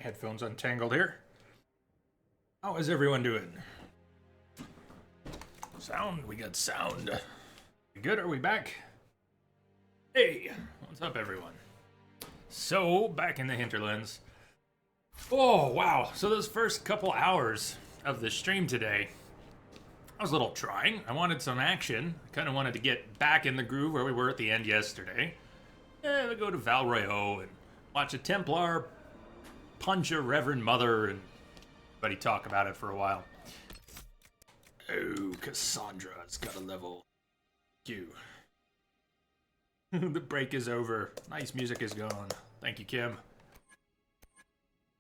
Headphones untangled here. How is everyone doing? Sound? We got sound. We good? Are we back? Hey, what's up, everyone? So, back in the Hinterlands. Oh, wow. So those first couple hours of the stream today, I was a little trying. I wanted some action. I kind of wanted to get back in the groove where we were at the end yesterday. We go to Val Royeaux and watch a Templar punch a Reverend Mother and everybody talk about it for a while. Oh, Cassandra's got a level. Thank you. The break is over. Nice music is gone. Thank you, Kim.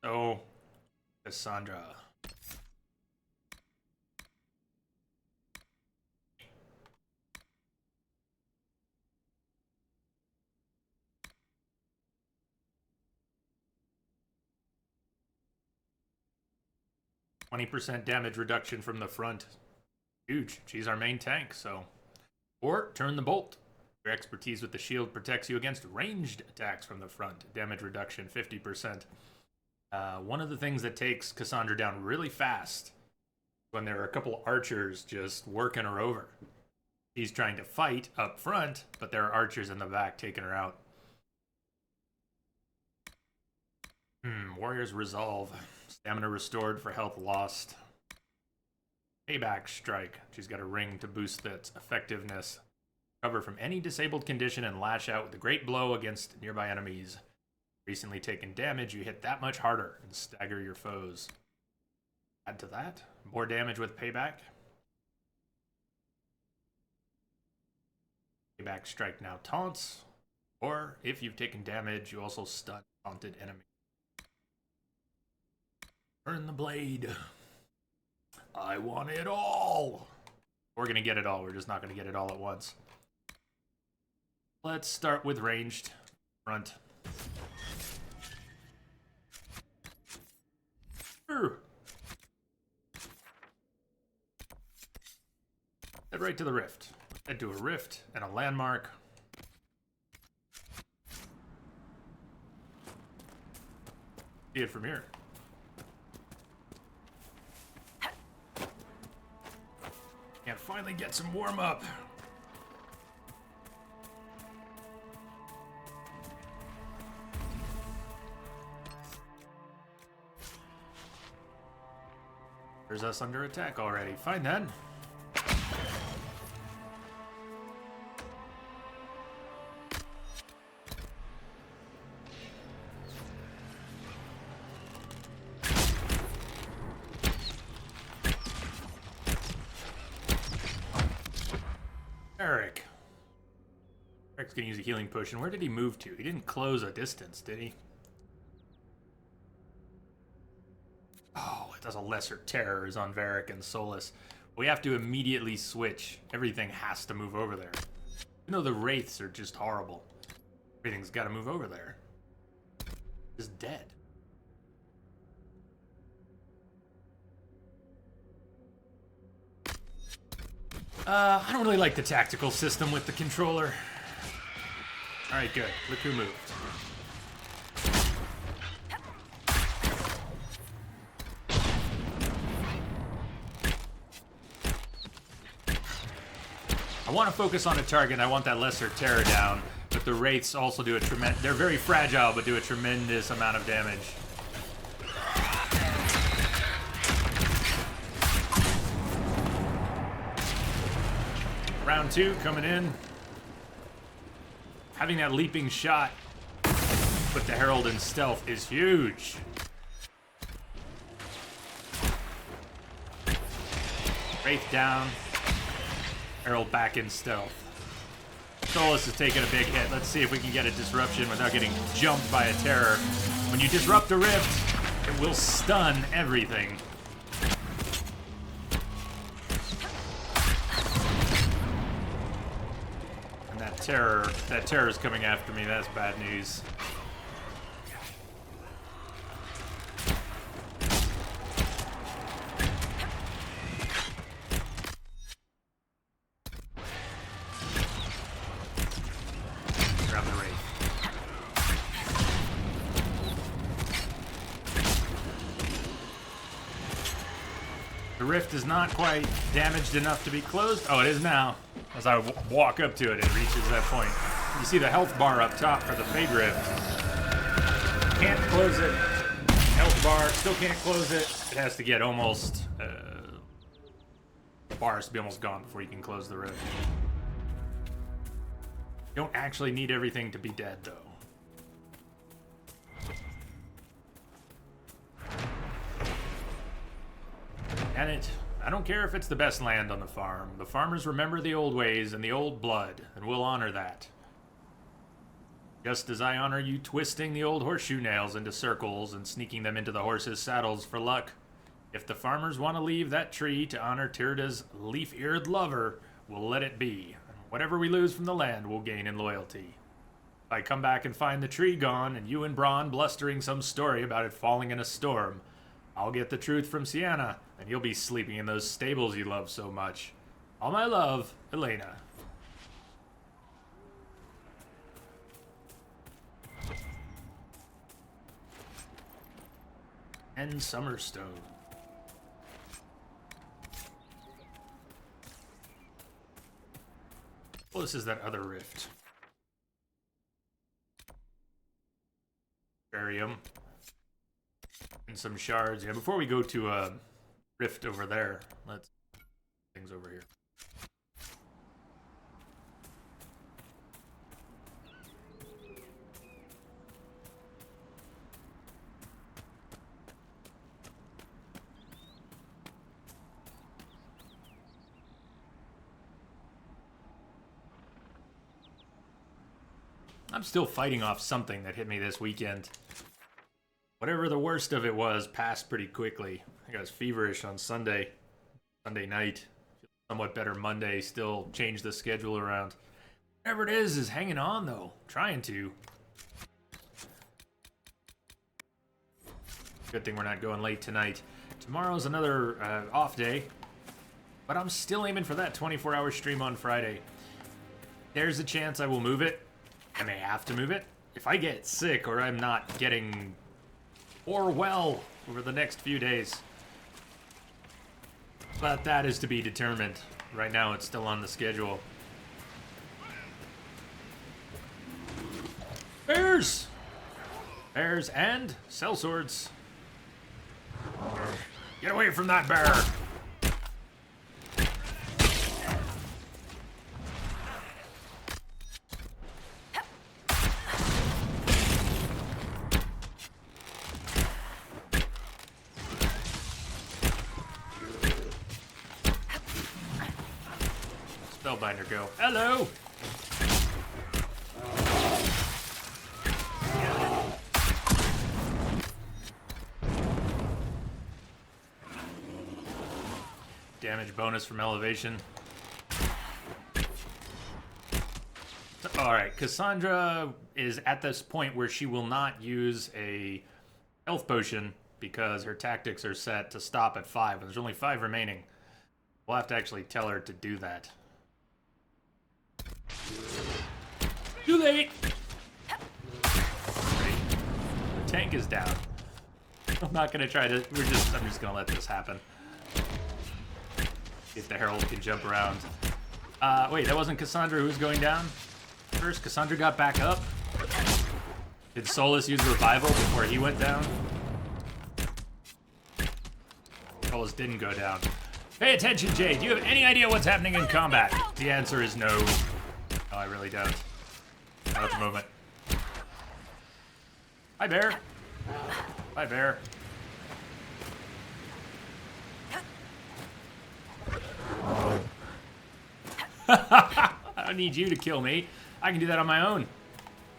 Oh, Cassandra. %20 damage reduction from the front. Huge. She's our main tank, so. Or turn the bolt. Your expertise with the shield protects you against ranged attacks from the front. Damage reduction 50%. One of the things that takes Cassandra down really fast when there are a couple archers just working her over. She's trying to fight up front, but there are archers in the back taking her out. Warrior's Resolve. Stamina restored for health lost. Payback Strike. She's got a ring to boost its effectiveness. Cover from any disabled condition and lash out with a great blow against nearby enemies. Recently taken damage, you hit that much harder and stagger your foes. Add to that, more damage with Payback. Payback Strike now taunts. Or, if you've taken damage, you also stun taunted enemies. Burn the blade. I want it all. We're going to get it all. We're just not going to get it all at once. Let's start with ranged. Front. Head right to the rift. Head to a rift and a landmark. See it from here. And finally get some warm up. There's us under attack already. Fine then. Eric's gonna use a healing potion. Where did he move to? He didn't close a distance, did he? Oh, it does a lesser terrors on Varric and Solus. We have to immediately switch. Everything has to move over there. Even though the Wraiths are just horrible. Everything's gotta move over there. Just dead. I don't really like the tactical system with the controller. Alright, good. Look who moved. I want to focus on a target. I want that lesser terror down. But the Wraiths also do a tremendous... They're very fragile, but do a tremendous amount of damage. Round 2 coming in. Having that leaping shot with the Herald in stealth is huge. Wraith down. Herald back in stealth. Solus is taking a big hit. Let's see if we can get a disruption without getting jumped by a terror. When you disrupt a rift, it will stun everything. That terror is coming after me. That's bad news. Grab the Wraith. The rift is not quite damaged enough to be closed. Oh, it is now. As I walk up to it, it reaches that point. You see the health bar up top for the Fade Rift. Can't close it. Health bar, still can't close it. It has to get almost... the bar has to be almost gone before you can close the rift. You don't actually need everything to be dead, though. And I don't care if it's the best land on the farm. The farmers remember the old ways and the old blood, and we'll honor that. Just as I honor you twisting the old horseshoe nails into circles and sneaking them into the horses' saddles for luck. If the farmers want to leave that tree to honor Tyrda's leaf-eared lover, we'll let it be. Whatever we lose from the land, we'll gain in loyalty. If I come back and find the tree gone, and you and Braun blustering some story about it falling in a storm, I'll get the truth from Sienna, and you'll be sleeping in those stables you love so much. All my love, Elena. And Summerstone. Well, this is that other rift. Barium. And some shards. Yeah, before we go to a rift over there, let's things over here. I'm still fighting off something that hit me this weekend. Whatever the worst of it was passed pretty quickly. I was feverish on Sunday night. Somewhat better Monday, still changed the schedule around. Whatever it is hanging on though. Trying to. Good thing we're not going late tonight. Tomorrow's another off day. But I'm still aiming for that 24-hour stream on Friday. There's a chance I will move it. I may have to move it. If I get sick or I'm not getting or well over the next few days. But that is to be determined. Right now it's still on the schedule. Bears! Bears and sellswords. Get away from that bear! Spellbinder go. Hello! Damage bonus from elevation. Alright, Cassandra is at this point where she will not use a health potion because her tactics are set to stop at 5, and there's only 5 remaining. We'll have to actually tell her to do that. Too late! Great. The tank is down. I'm not gonna try to, I'm just gonna let this happen. If the Herald can jump around. Wait, that wasn't Cassandra who was going down? First, Cassandra got back up? Did Solus use Revival before he went down? Solus didn't go down. Pay attention, Jay. Do you have any idea what's happening in combat? The answer is no. No, I really don't. Not at the moment. Hi, Bear. Hi, Bear. I don't need you to kill me. I can do that on my own.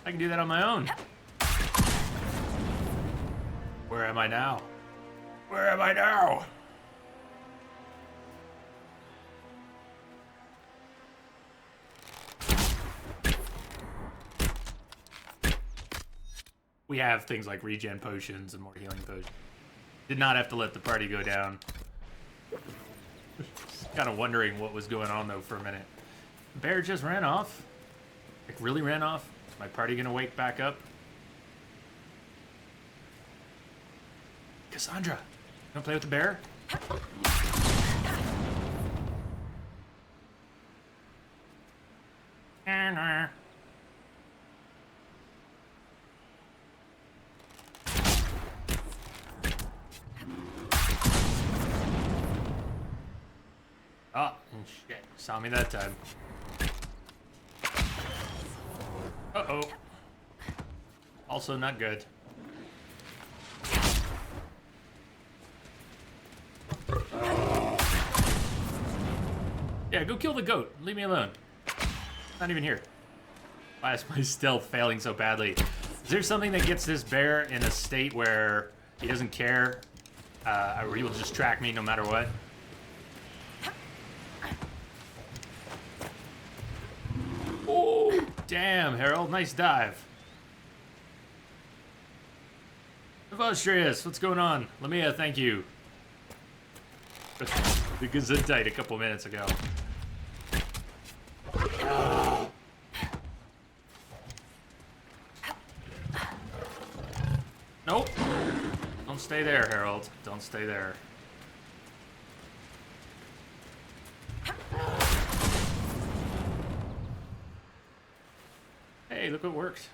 I can do that on my own. Where am I now? Where am I now? We have things like regen potions and more healing potions. Did not have to let the party go down. Kind of wondering what was going on though for a minute. Bear just ran off. Like really ran off. Is my party gonna wake back up? Cassandra, you wanna play with the bear? Oh, shit. Saw me that time. Uh-oh. Also not good. Yeah, go kill the goat. Leave me alone. Not even here. Why is my stealth failing so badly? Is there something that gets this bear in a state where he doesn't care? Or he will just track me no matter what? Oh, damn, Harold. Nice dive. Illustrious, what's going on? Let me thank you. The Gesundheit a couple minutes ago. Nope. Don't stay there, Harold. Don't stay there. Hey, look what worked.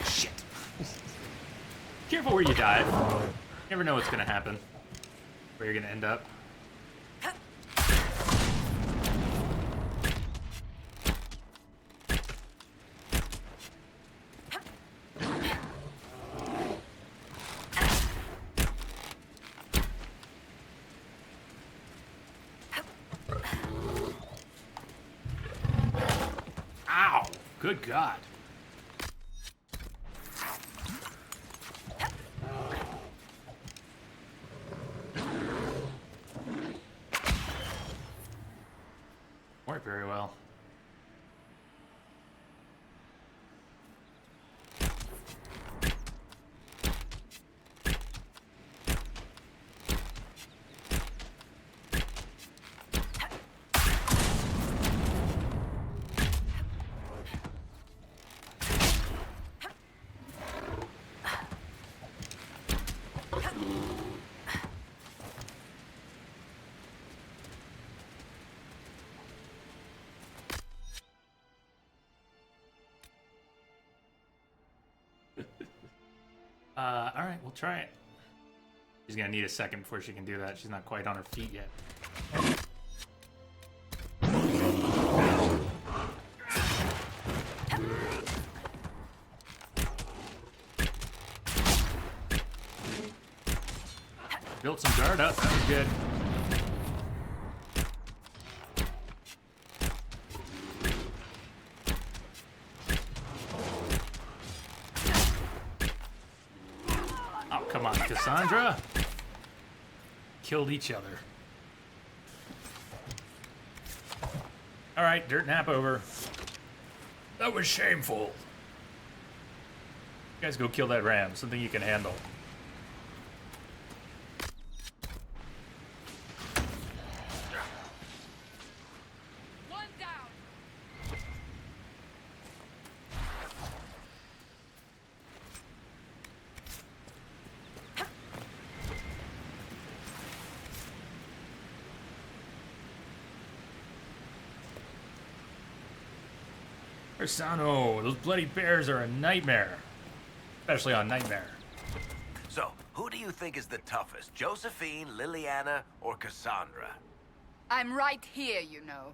Shit. Careful where you dive. You never know what's gonna happen. Where you're gonna end up. Ow! Good God. Worked very well. Alright, we'll try it. She's gonna need a second before she can do that. She's not quite on her feet yet. Built some guard up, that was good. Come on, Cassandra. Killed each other. All right, dirt nap over. That was shameful. You guys go kill that ram. Something you can handle. One down. Persano, those bloody bears are a nightmare. Especially on Nightmare. So, who do you think is the toughest? Josephine, Liliana, or Cassandra? I'm right here, you know.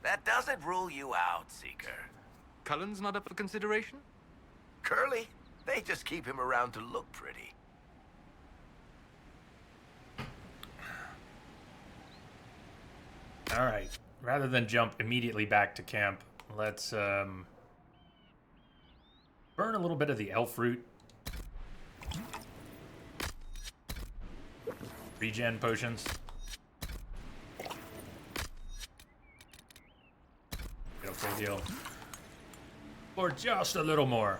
That doesn't rule you out, Seeker. Cullen's not up for consideration? Curly, they just keep him around to look pretty. All right. Rather than jump immediately back to camp, let's burn a little bit of the elf root. Regen potions. Get a full heal. Or just a little more.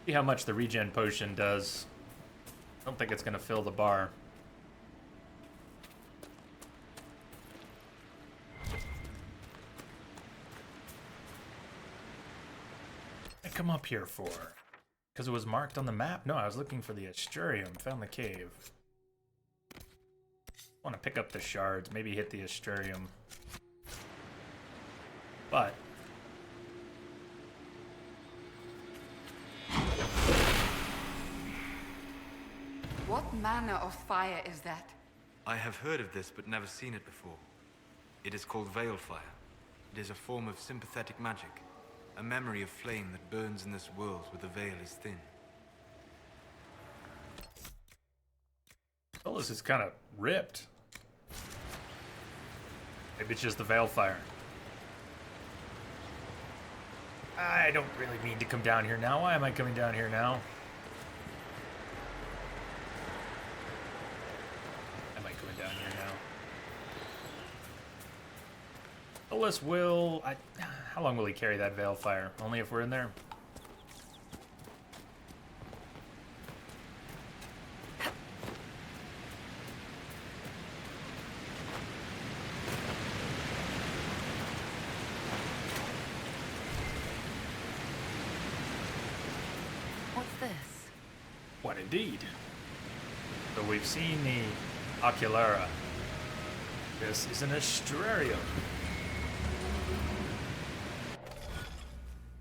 See how much the regen potion does. I don't think it's gonna fill the bar. I come up here for? Because it was marked on the map? No, I was looking for the Asturium. Found the cave. want to pick up the shards, maybe hit the Astrarium. But What manner of fire is that? I have heard of this, but never seen it before. It is called Veil Fire. It is a form of sympathetic magic, a memory of flame that burns in this world where the veil is thin. well, this is kind of ripped. Maybe it's just the Veil Fire. I don't really need to come down here now. Why am I coming down here now? Am I coming down here now? Solus will... how long will he carry that Veil Fire? Only if we're in there? What's this? What indeed? So we've seen the Oculara. This is an Astrarium.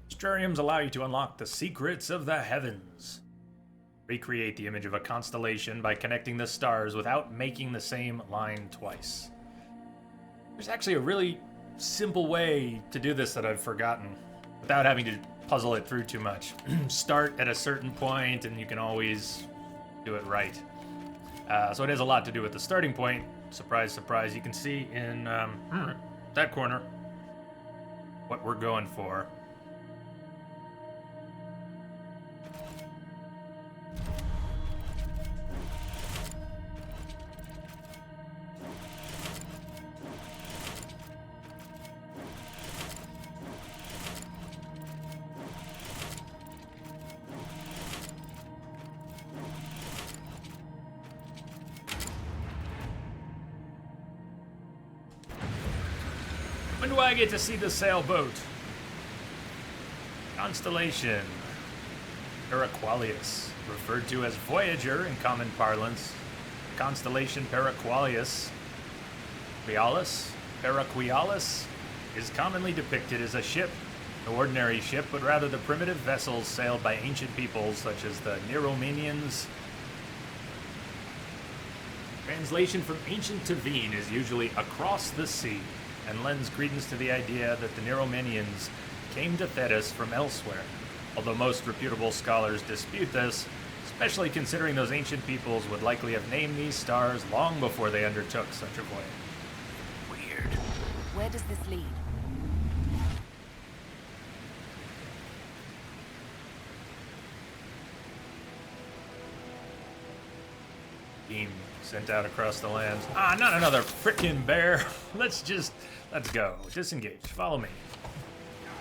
Astrariums allow you to unlock the secrets of the heavens. Recreate the image of a constellation by connecting the stars without making the same line twice. There's actually a really simple way to do this that I've forgotten without having to puzzle it through too much. Start at a certain point and you can always do it right. So it has a lot to do with the starting point. Surprise, surprise. You can see in that corner what we're going for. When do I get to see the sailboat? Constellation. Paraqualius, referred to as Voyager in common parlance. Constellation Paraqualius, Paraquialis, is commonly depicted as a ship, no ordinary ship, but rather the primitive vessels sailed by ancient peoples such as the Neromanians. Translation from ancient to Vivienne is usually across the sea, and lends credence to the idea that the Neromanians came to Thetis from elsewhere, although most reputable scholars dispute this, especially considering those ancient peoples would likely have named these stars long before they undertook such a voyage. Weird. Where does this lead? Team sent out across the lands. Ah, not another frickin' bear. Let's go. Disengage. Follow me.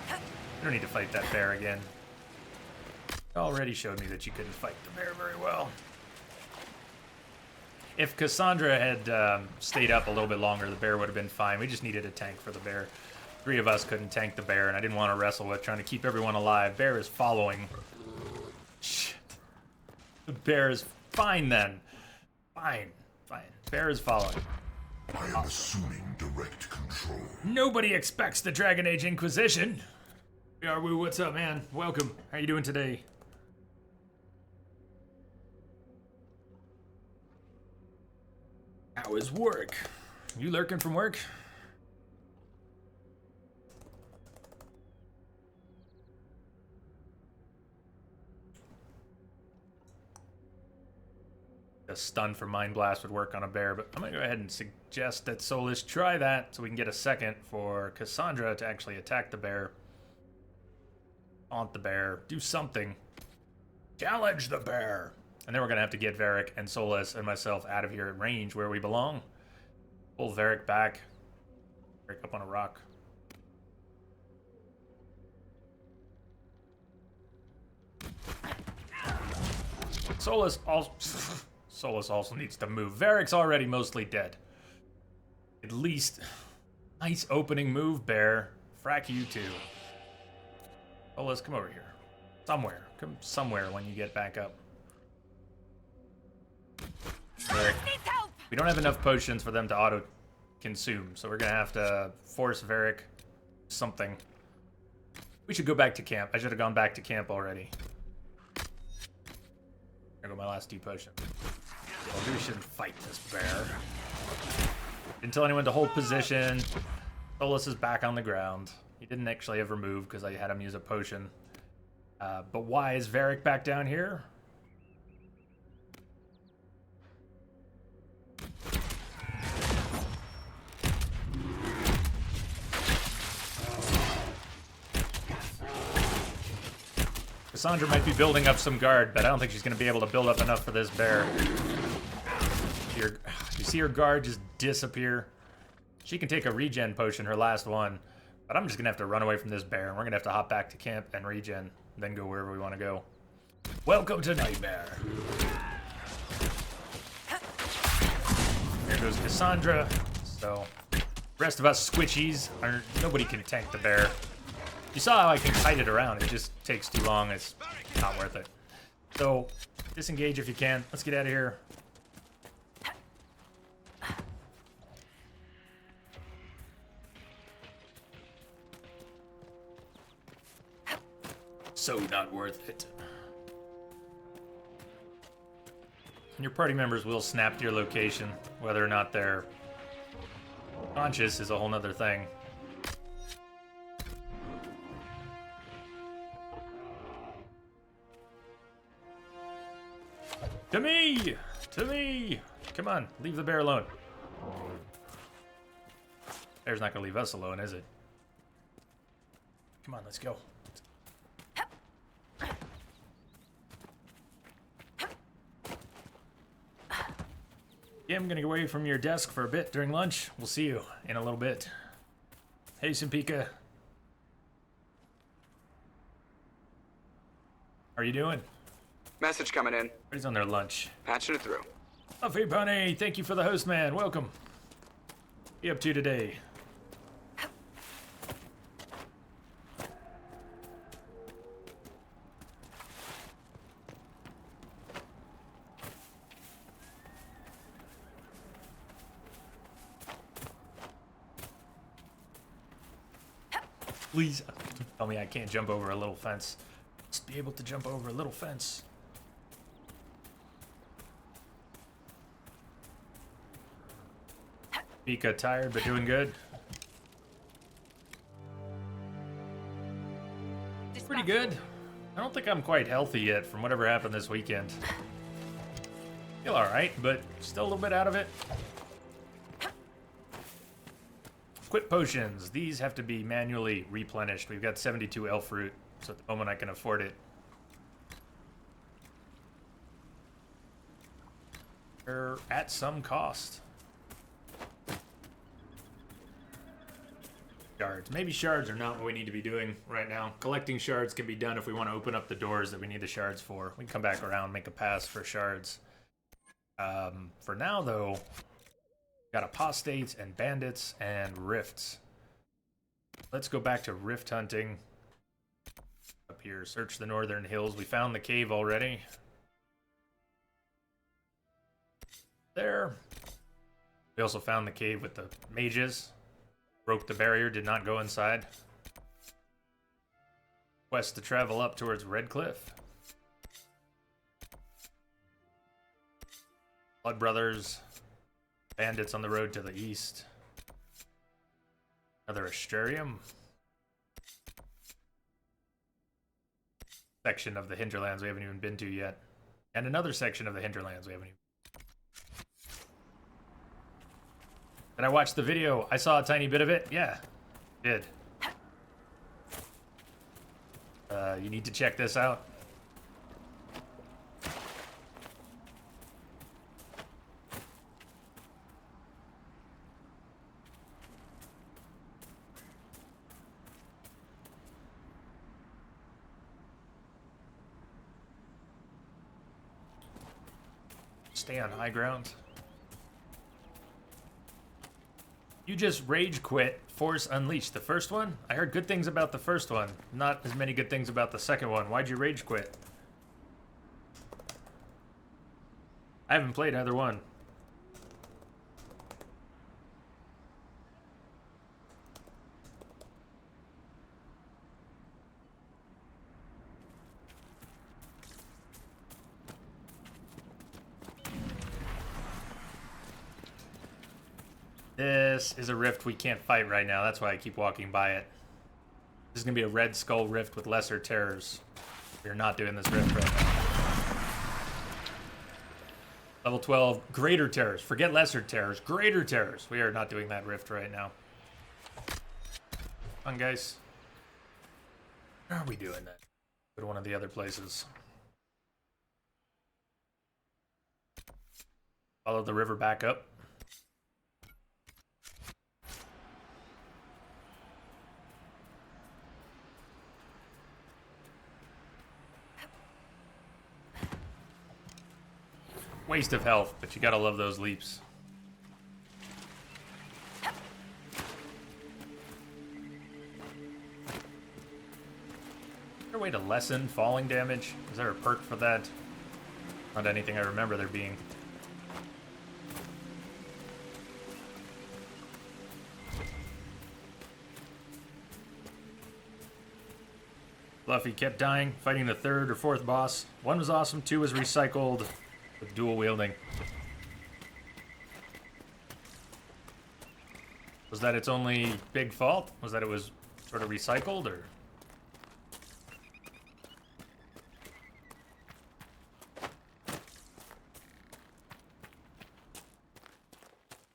You don't need to fight that bear again. You already showed me that you couldn't fight the bear very well. If Cassandra had stayed up a little bit longer, the bear would have been fine. We just needed a tank for the bear. 3 of us couldn't tank the bear, and I didn't want to wrestle with trying to keep everyone alive. Bear is following. Shit. The bear is fine then. Fine. Bear is following. I am assuming direct control. Nobody expects the Dragon Age Inquisition. Yarwoo, what's up, man? Welcome. How you doing today? How is work? You lurking from work? A stun for Mind Blast would work on a bear, but I'm gonna go ahead and suggest that Solus try that so we can get a second for Cassandra to actually attack the bear. Taunt the bear. Do something. Challenge the bear. And then we're gonna have to get Varric and Solus and myself out of here at range where we belong. Pull Varric back. Varric up on a rock. Solus also needs to move. Varric's already mostly dead. At least, nice opening move, bear. Frack you too. Solus, come over here. Somewhere. Come somewhere when you get back up. Varric. Needs help! We don't have enough potions for them to auto-consume, so we're gonna have to force Varric something. We should go back to camp. I should have gone back to camp already. There go my last 2 potions. Well, maybe we shouldn't fight this bear. Didn't tell anyone to hold position. Solus is back on the ground. He didn't actually ever move because I had him use a potion. But why is Varric back down here? Cassandra might be building up some guard, but I don't think she's going to be able to build up enough for this bear. You see her guard just disappear? She can take a regen potion, her last one, but I'm just going to have to run away from this bear, and we're going to have to hop back to camp and regen, then go wherever we want to go. Welcome to Nightmare. There goes Cassandra. So, rest of us squishies, nobody can tank the bear. You saw how I can kite it around. It just takes too long. It's not worth it. So, disengage if you can. Let's get out of here. So not worth it. Your party members will snap to your location. Whether or not they're conscious is a whole nother thing. To me! To me! Come on, leave the bear alone. Bear's not gonna leave us alone, is it? Come on, let's go. Yeah, I'm gonna get away from your desk for a bit during lunch. We'll see you in a little bit. Hey, Simpika. How are you doing? Message coming in. Everybody's on their lunch. Patching it through. Fluffy Bunny, thank you for the host, man. Welcome. What are you up to today? Please tell me I can't jump over a little fence. Just be able to jump over a little fence. Mika tired but doing good. Pretty good. I don't think I'm quite healthy yet from whatever happened this weekend. Feel alright, but still a little bit out of it. Quit potions. These have to be manually replenished. We've got 72 elf fruit, so at the moment I can afford it. They're at some cost. Shards. Maybe shards are not what we need to be doing right now. Collecting shards can be done if we want to open up the doors that we need the shards for. We can come back around and make a pass for shards. For now, though, got apostates and bandits and rifts. Let's go back to rift hunting. Up here, search the northern hills. We found the cave already. There. We also found the cave with the mages. Broke the barrier, did not go inside. Quest to travel up towards Red Cliff. Blood Brothers. Bandits on the road to the east. Another Astrarium. Section of the Hinterlands we haven't even been to yet. And another section of the Hinterlands we haven't even. Did I watch the video? I saw a tiny bit of it. Yeah, did. You need to check this out. Stay on high ground. You just rage quit Force Unleashed. The first one? I heard good things about the first one. Not as many good things about the second one. Why'd you rage quit? I haven't played either one. This is a rift we can't fight right now. That's why I keep walking by it. This is going to be a Red Skull rift with lesser terrors. We're not doing this rift right now. Level 12, greater terrors. Forget lesser terrors, greater terrors. We are not doing that rift right now. Come on, guys. How are we doing that? Go to one of the other places. Follow the river back up. Waste of health, but you gotta love those leaps. Is there a way to lessen falling damage? Is there a perk for that? Not anything I remember there being. Fluffy kept dying, fighting the third or fourth boss. 1 was awesome, 2 was recycled with dual wielding. Was that its only big fault? Was that it was sort of recycled, or?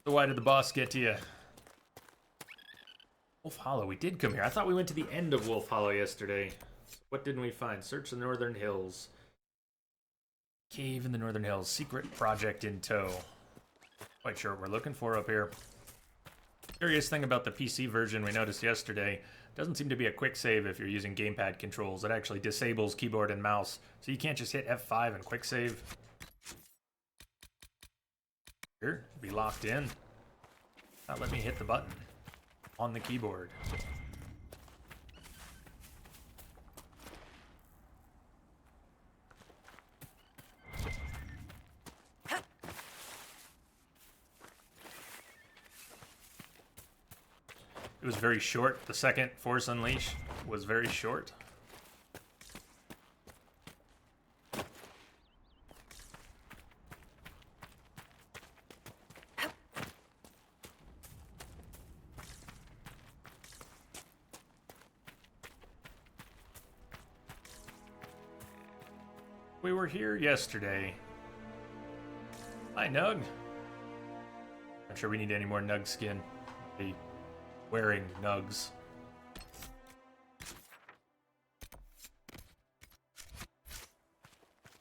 So why did the boss get to you? Wolf Hollow, we did come here. I thought we went to the end of Wolf Hollow yesterday. What didn't we find? Search the Northern Hills. Cave in the Northern Hills. Secret project in tow. Quite sure what we're looking for up here. Curious thing about the PC version we noticed yesterday. Doesn't seem to be a quick save if you're using gamepad controls. It actually disables keyboard and mouse. So you can't just hit F5 and quick save. Here, be locked in. Not let me hit the button on the keyboard. It was very short. The second Force Unleash was very short. We were here yesterday. Hi, Nug. Not sure we need any more Nug skin. Be wearing Nugs.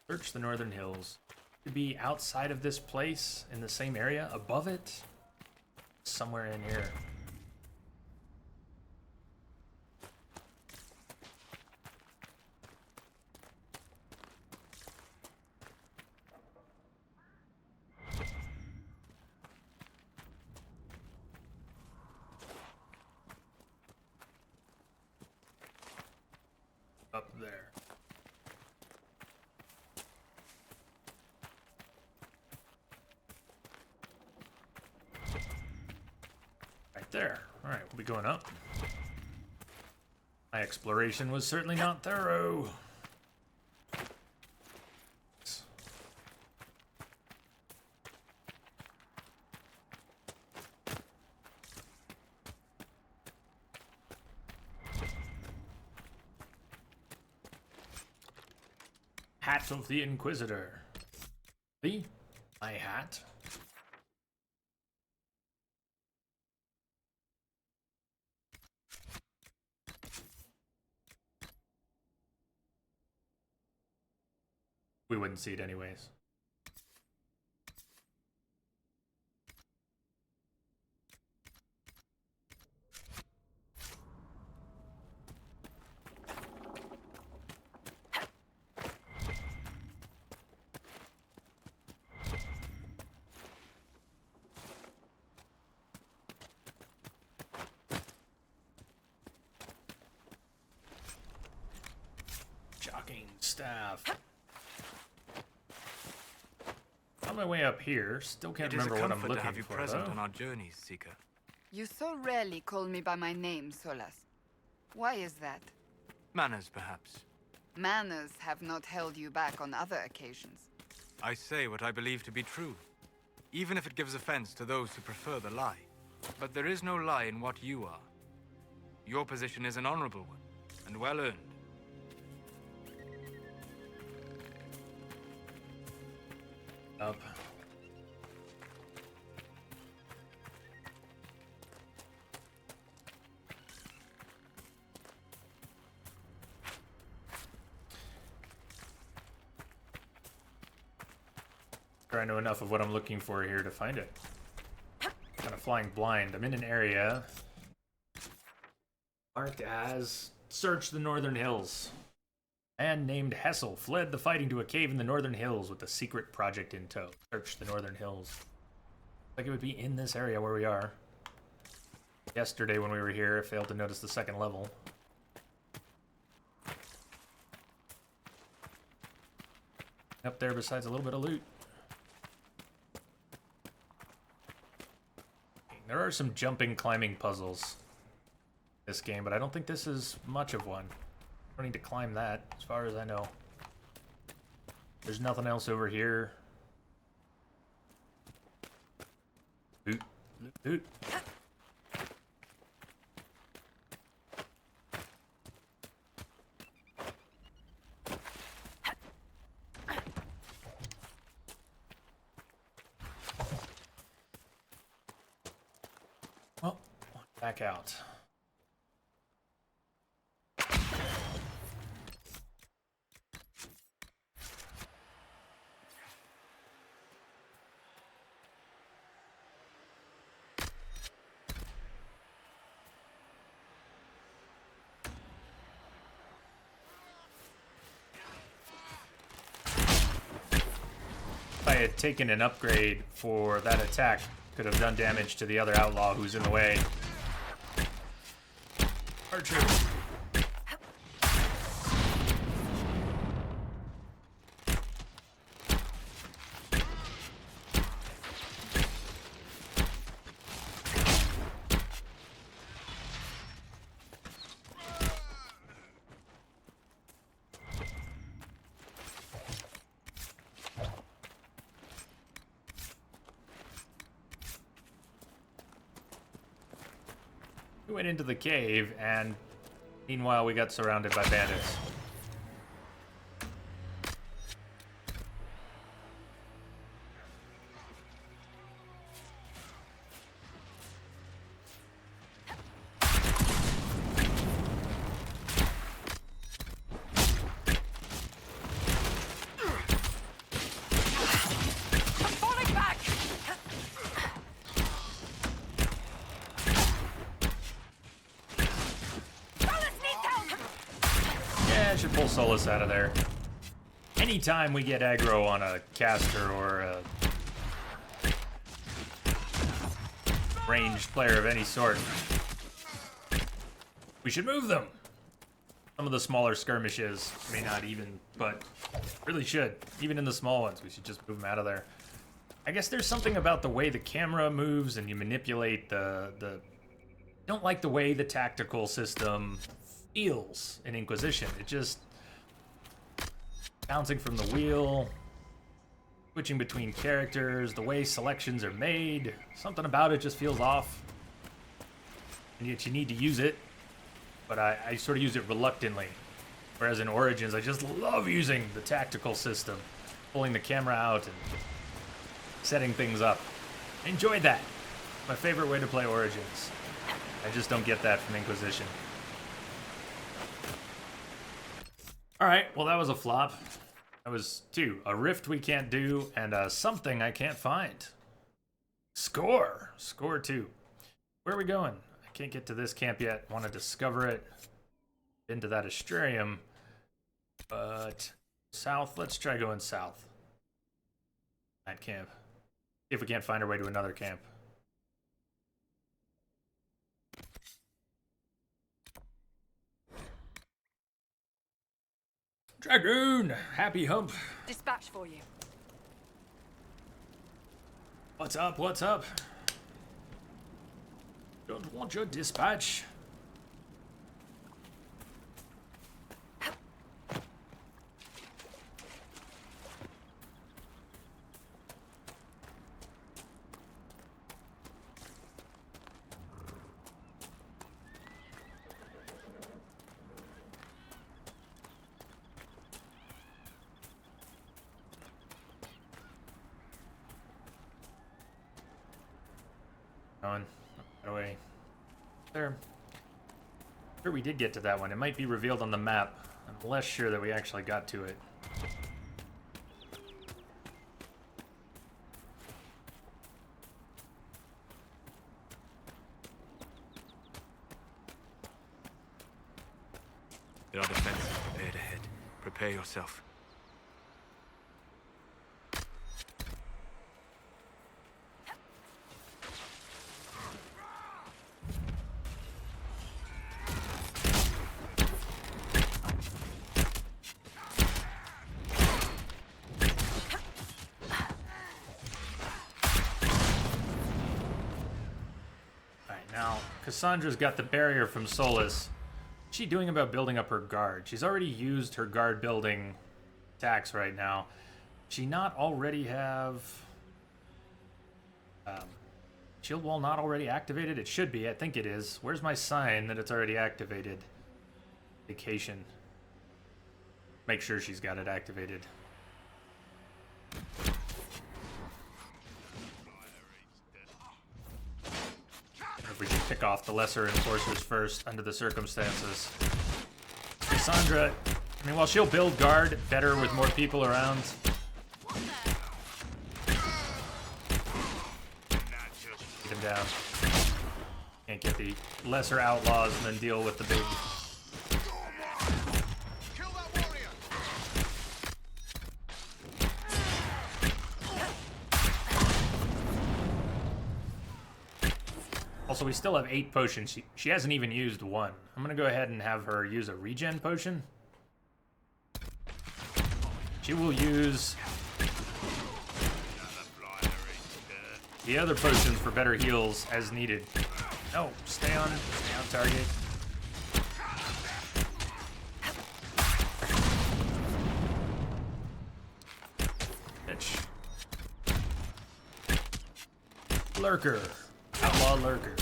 Search the Northern Hills. To be outside of this place, in the same area, above it, somewhere in here. Up there. Right there. Alright, we'll be going up. My exploration was certainly not thorough. Hat of the Inquisitor. See? My hat. We wouldn't see it anyways. Shocking staff. On my way up here, still can't remember what I'm looking to have you for, present though. on our journeys, Seeker. You so rarely call me by my name, Solas. Why is that? Manners, perhaps. Manners have not held you back on other occasions. I say what I believe to be true, even if it gives offense to those who prefer the lie. But there is no lie in what you are. Your position is an honorable one, and well earned. Up. I know enough of what I'm looking for here to find it. Kind of flying blind. I'm in an area marked as Search the Northern Hills. A man named Hessel fled the fighting to a cave in the Northern Hills with a secret project in tow. Search the Northern Hills. Like it would be in this area where we are. Yesterday when we were here, I failed to notice the second level. Up there besides a little bit of loot. There are some jumping, climbing puzzles in this game, but I don't think this is much of one. I don't need to climb that, as far as I know. There's nothing else over here. Loot. Loot. Well, back out. If I had taken an upgrade for that attack, could have done damage to the other outlaw who's in the way. Archer. We went into the cave, and meanwhile we got surrounded by bandits. I should pull Solus out of there. Anytime we get aggro on a caster or a ranged player of any sort, we should move them. Some of the smaller skirmishes may not even, but really should. Even in the small ones, we should just move them out of there. I guess there's something about the way the camera moves and you manipulate I don't like the way the tactical system feels in Inquisition. It just bouncing from the wheel, switching between characters, the way selections are made, something about it just feels off. And yet you need to use it, but I sort of use it reluctantly. Whereas in Origins, I just love using the tactical system, pulling the camera out and setting things up. I enjoyed that. My favorite way to play Origins. I just don't get that from Inquisition. Alright, well that was a flop. That was 2. A rift we can't do, and something I can't find. Score! Score 2. Where are we going? I can't get to this camp yet. Want to discover it. Been to that Astrarium. But south, let's try going south. That camp. See if we can't find our way to another camp. Dragoon! Happy hump. Dispatch for you. What's up? What's up? Don't want your dispatch. Going that way. There. Sure, we did get to that one. It might be revealed on the map. I'm less sure that we actually got to it. There are defenses prepared ahead. Prepare yourself. Alright, now, Cassandra's got the barrier from Solus. What's she doing about building up her guard? She's already used her guard building attacks right now. She not already have shield wall not already activated? It should be. I think it is. Where's my sign that it's already activated? Vacation. Make sure she's got it activated. If we should pick off the lesser enforcers first under the circumstances. Cassandra, I mean, while she'll build guard better with more people around, get him down. Can't get the lesser outlaws and then deal with the big. Also, we still have 8 potions. She hasn't even used one. I'm gonna go ahead and have her use a regen potion. She will use the other potions for better heals as needed. No, stay on target. Bitch. Lurker. Outlaw lurker.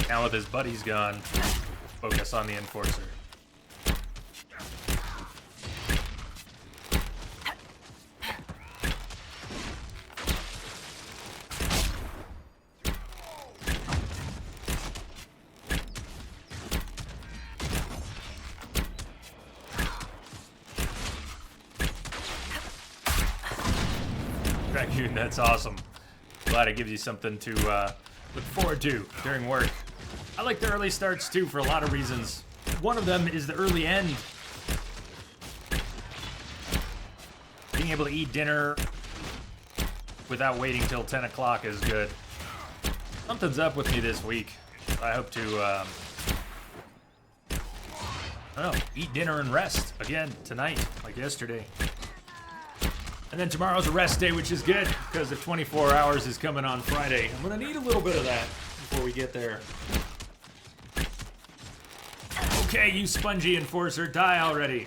Now with his buddies gone, focus on the enforcer. Raccoon, that's awesome. Glad it gives you something to look forward to during work. I like the early starts too for a lot of reasons. One of them is the early end. Being able to eat dinner without waiting till 10 o'clock is good. Something's up with me this week. I hope to, I don't know, eat dinner and rest again tonight, like yesterday. And then tomorrow's a rest day, which is good, because the 24 hours is coming on Friday. I'm gonna need a little bit of that before we get there. Okay, you spongy enforcer, die already.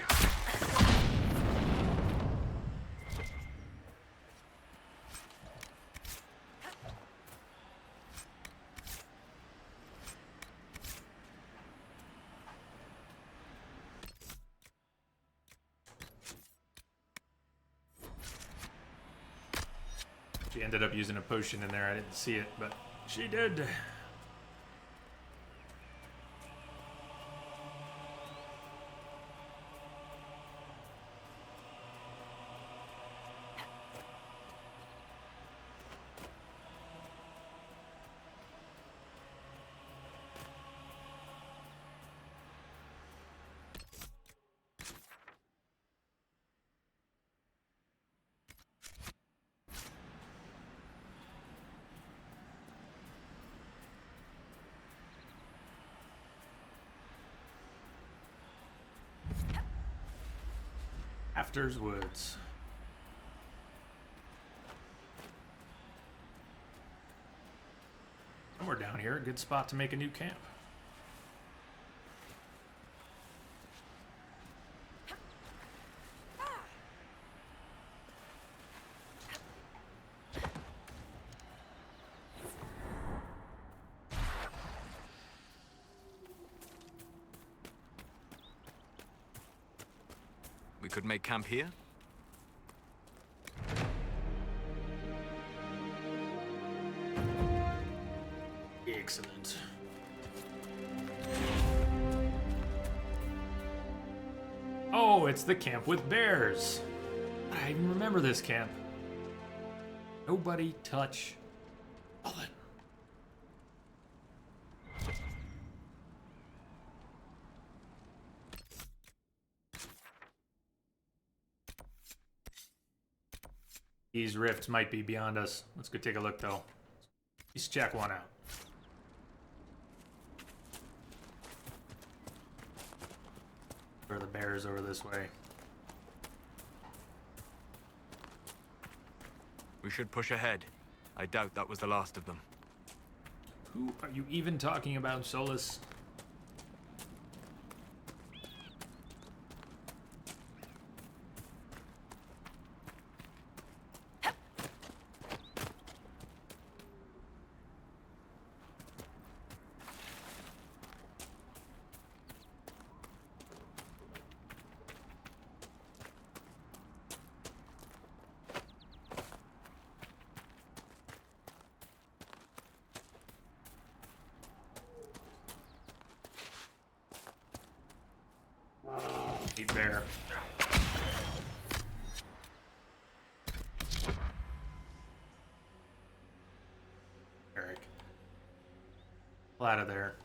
She ended up using a potion in there. I didn't see it, but she did. Afters Woods. Somewhere down here, a good spot to make a new camp. could make camp here? Excellent. Oh, it's the camp with bears. I even remember this camp. Nobody touch nothing. These rifts might be beyond us. Let's go take a look, though. Let's check one out. Or the bears over this way. We should push ahead. I doubt that was the last of them. Who are you even talking about, Solus? Bear. Eric. Well, out of there.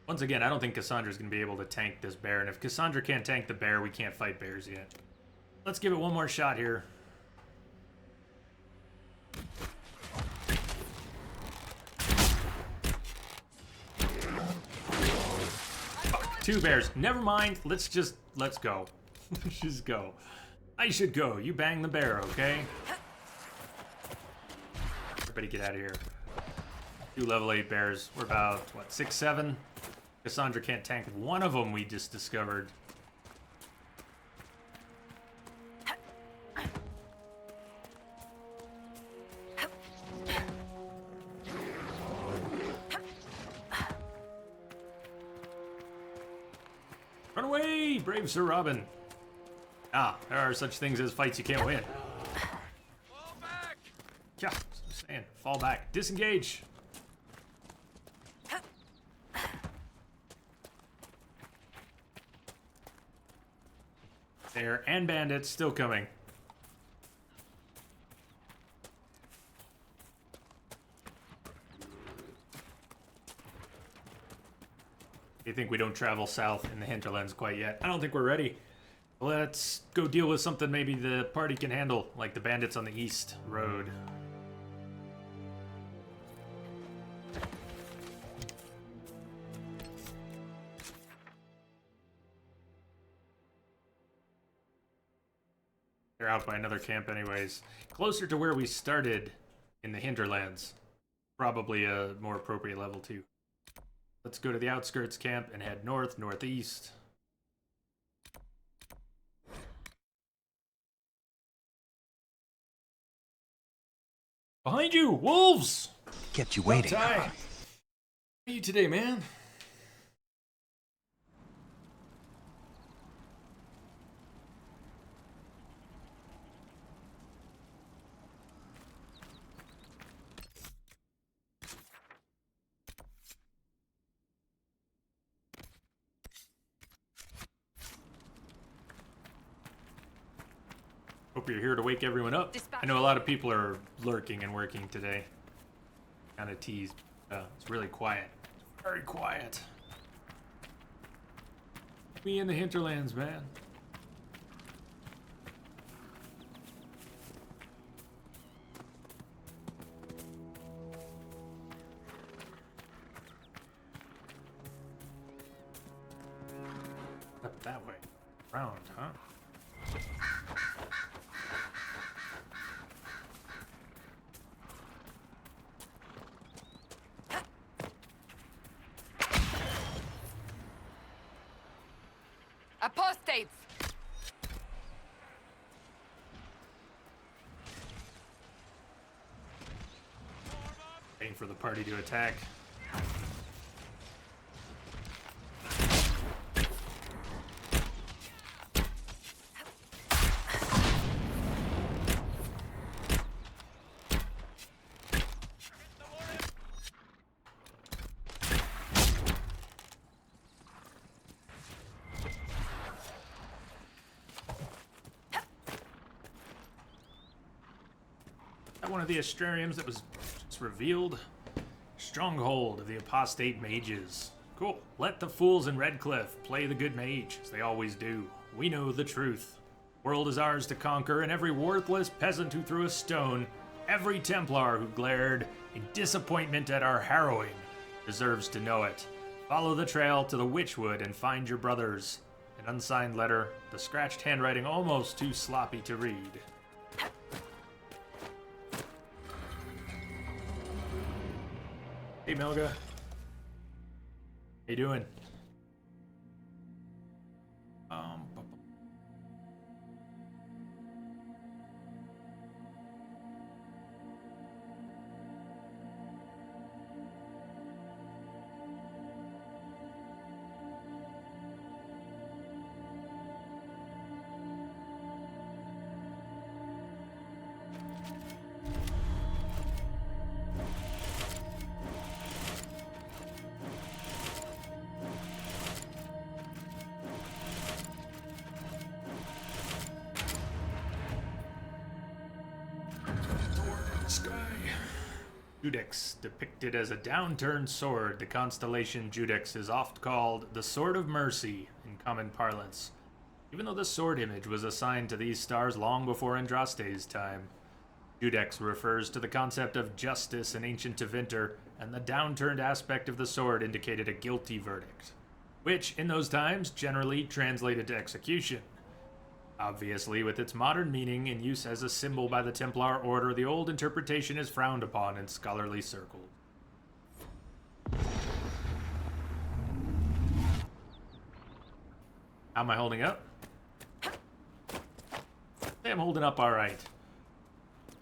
Once again, I don't think Cassandra's going to be able to tank this bear, and if Cassandra can't tank the bear, we can't fight bears yet. Let's give it one more shot here. Fuck, 2 bears. Never mind. Let's go. Let's just go. I should go. You bang the bear, okay? Everybody get out of here. 2 level 8 bears. We're about, what, 6, 7? Cassandra can't tank one of them we just discovered. Run away, brave Sir Robin. Ah, there are such things as fights you can't win. Fall back! Yeah, that's what I'm saying. Fall back. Disengage. There, and bandits still coming. You think we don't travel south in the Hinterlands quite yet? I don't think we're ready. Let's go deal with something maybe the party can handle, like the bandits on the east road. They're out by another camp anyways. Closer to where we started in the Hinterlands. Probably a more appropriate level too. Let's go to the outskirts camp and head north, northeast. Behind you! Wolves! Kept you waiting. Ty. How are you today, man? Hope you're here to wake everyone up. Dispatch. I know a lot of people are lurking and working today. Kind of teased. It's really quiet. Very quiet. Me in the Hinterlands, man. Up that way. Round, huh? Apostates! Waiting for the party to attack. one of the astrariums that was just revealed? Stronghold of the apostate mages. Cool. Let the fools in Redcliffe play the good mage, as they always do. We know the truth. World is ours to conquer, and every worthless peasant who threw a stone, every Templar who glared in disappointment at our harrowing, deserves to know it. Follow the trail to the Witchwood and find your brothers. An unsigned letter, the scratched handwriting almost too sloppy to read. Hey, Melga. How you doing? Judex, depicted as a downturned sword, the constellation Judex is oft called the Sword of Mercy in common parlance, even though the sword image was assigned to these stars long before Andraste's time. Judex refers to the concept of justice in ancient Tevinter, and the downturned aspect of the sword indicated a guilty verdict, which, in those times, generally translated to execution. Obviously, with its modern meaning in use as a symbol by the Templar Order, the old interpretation is frowned upon in scholarly circles. How am I holding up? I think I'm holding up alright.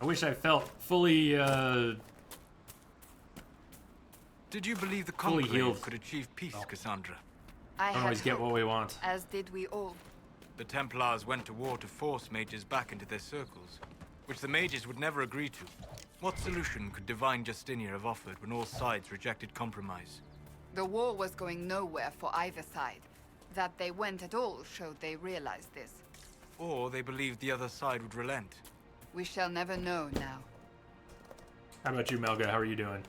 I wish I felt fully, Did you believe the fully Conclave healed. could achieve peace, Cassandra? I Don't always had get what hope, we want. as did we all. The Templars went to war to force mages back into their circles, which the mages would never agree to. What solution could Divine Justinia have offered when all sides rejected compromise? The war was going nowhere for either side. That they went at all showed they realized this. Or they believed the other side would relent. We shall never know now. How about you, Melga? How are you doing?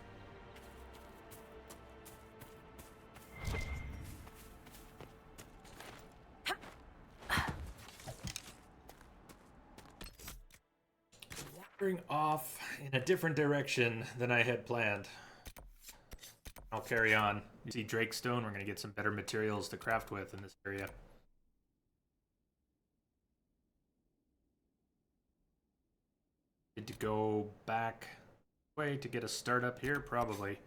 Wandering off in a different direction than I had planned. I'll carry on. You see Drakestone, we're going to get some better materials to craft with in this area. Need to go back way to get a start up here? Probably.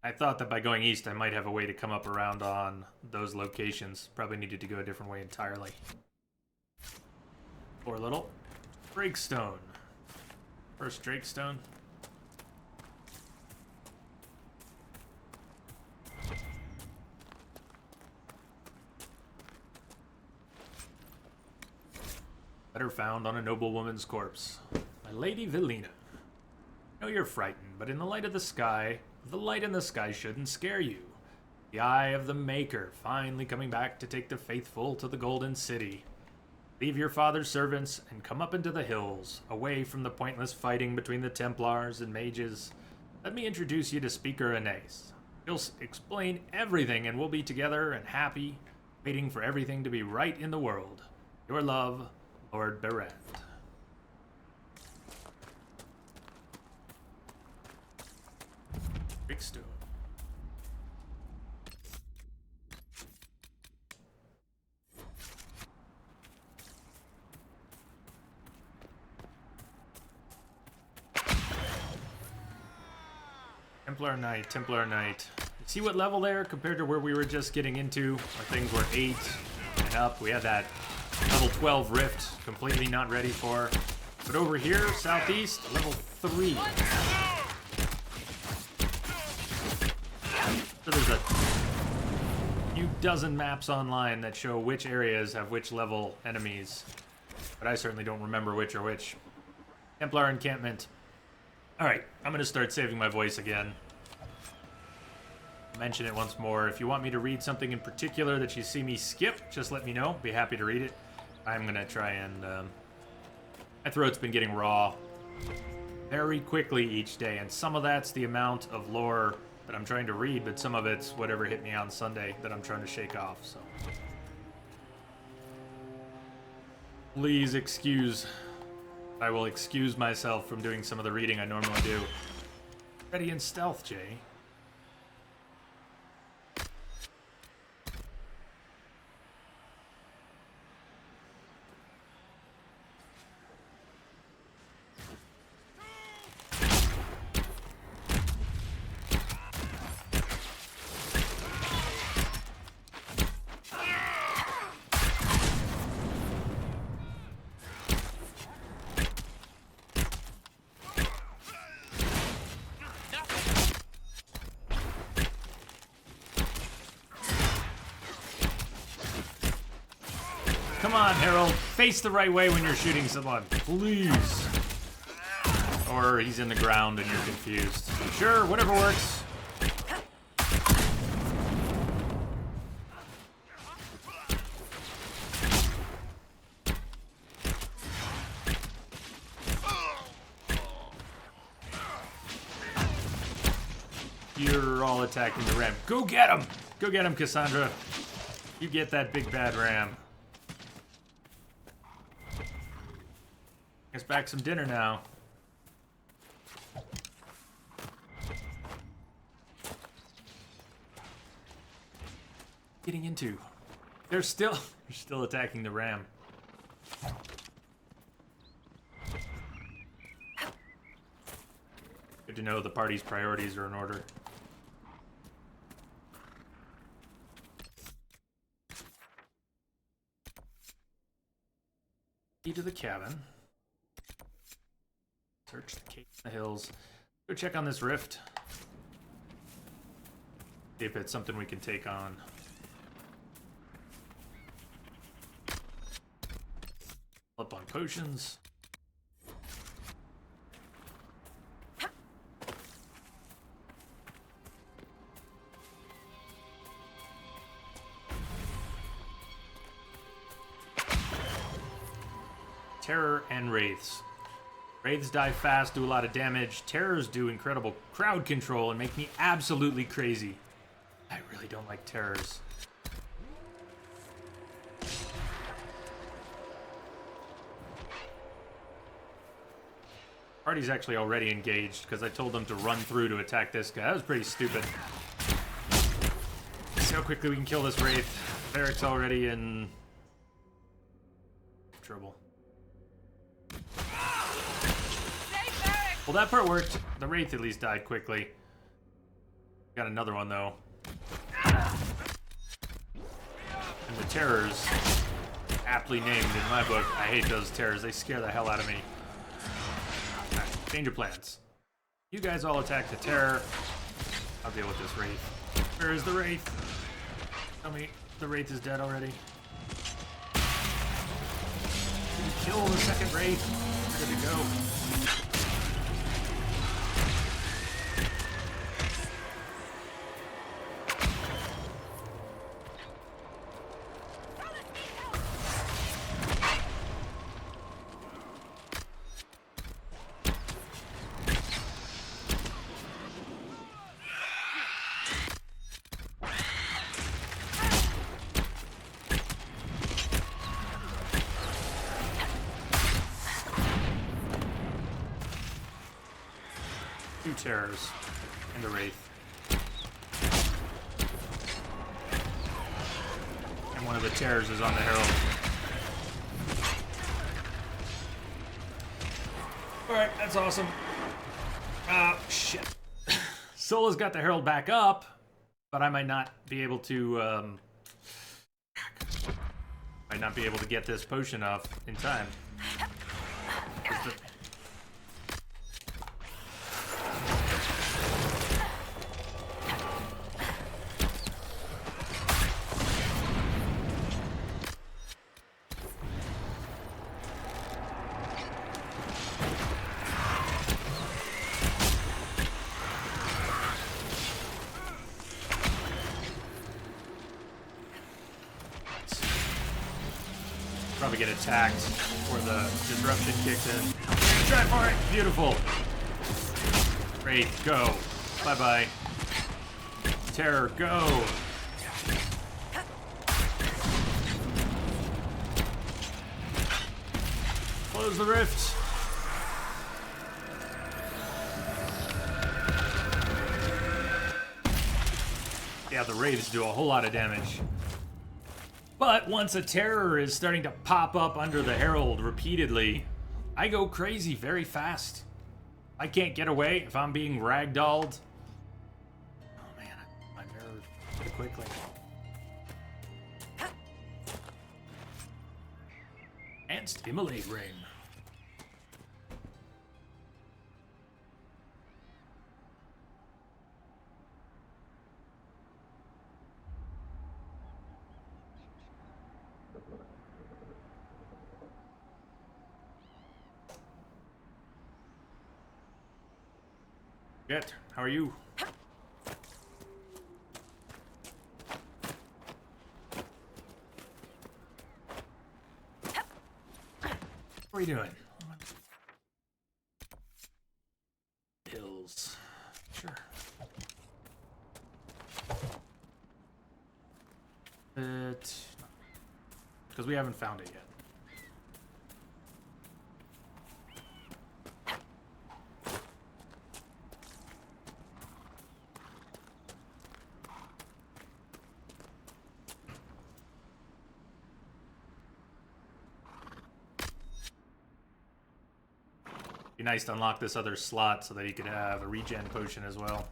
I thought that by going east I might have a way to come up around on those locations. Probably needed to go a different way entirely. Poor little Drakestone. First Drakestone. Letter found on a noblewoman's corpse. My lady Vivienne. I know you're frightened, but in the light of the sky, the light in the sky shouldn't scare you. The eye of the Maker finally coming back to take the faithful to the Golden City. Leave your father's servants and come up into the hills, away from the pointless fighting between the Templars and mages. Let me introduce you to Speaker Anais. He'll explain everything and we'll be together and happy, waiting for everything to be right in the world. Your love, Lord Berend. Drakestone. Templar Knight, Templar Knight. See what level there compared to where we were just getting into? Where things were 8 and up. We had that level 12 rift completely not ready for. But over here, southeast, level 3. So there's a few dozen maps online that show which areas have which level enemies. But I certainly don't remember which are which. Templar encampment. Alright, I'm gonna start saving my voice again. Mention it once more. If you want me to read something in particular that you see me skip, just let me know. Be happy to read it. I'm gonna try and My throat's been getting raw very quickly each day, and some of that's the amount of lore that I'm trying to read, but some of it's whatever hit me on Sunday that I'm trying to shake off, so. Please excuse. I will excuse myself from doing some of the reading I normally do. Ready in stealth, Jay. Come on, Harold. Face the right way when you're shooting someone. Please. Or he's in the ground and you're confused. Sure, whatever works. You're all attacking the ram. Go get him! Go get him, Cassandra. You get that big bad ram. Guess back some dinner now. Getting into. They're still attacking the ram. Good to know the party's priorities are in order. Key to the cabin. Search the cave in the hills. Go check on this rift. See if it's something we can take on. Up on potions. Terror and Wraiths. Wraiths die fast, do a lot of damage. Terrors do incredible crowd control and make me absolutely crazy. I really don't like terrors. Party's actually already engaged because I told them to run through to attack this guy. That was pretty stupid. Let's see how quickly we can kill this Wraith. Varric's already in trouble. Well, that part worked. The Wraith at least died quickly. Got another one, though. And the Terrors, aptly named in my book. I hate those Terrors. They scare the hell out of me. Right, change of plans. You guys all attack the Terror. I'll deal with this Wraith. Where is the Wraith? Tell me the Wraith is dead already. Did you kill the second Wraith? Good to go. Two Terrors and the Wraith. And one of the Terrors is on the Herald. Alright, that's awesome. Shit. Sola's got the Herald back up, but I might not be able to, get this potion off in time. Probably get attacked before the disruption kicks in. Try for it! Beautiful! Great, go. Bye-bye. Terror, go! Close the rift! Yeah, the Wraiths do a whole lot of damage. But once a terror is starting to pop up under the Herald repeatedly, I go crazy very fast. I can't get away if I'm being ragdolled. Oh man, my mirror pretty quickly. And stimulate ring. Jet, how are you? What are you doing? Hills. Sure. Because we haven't found it yet. Be nice to unlock this other slot so that he could have a regen potion as well.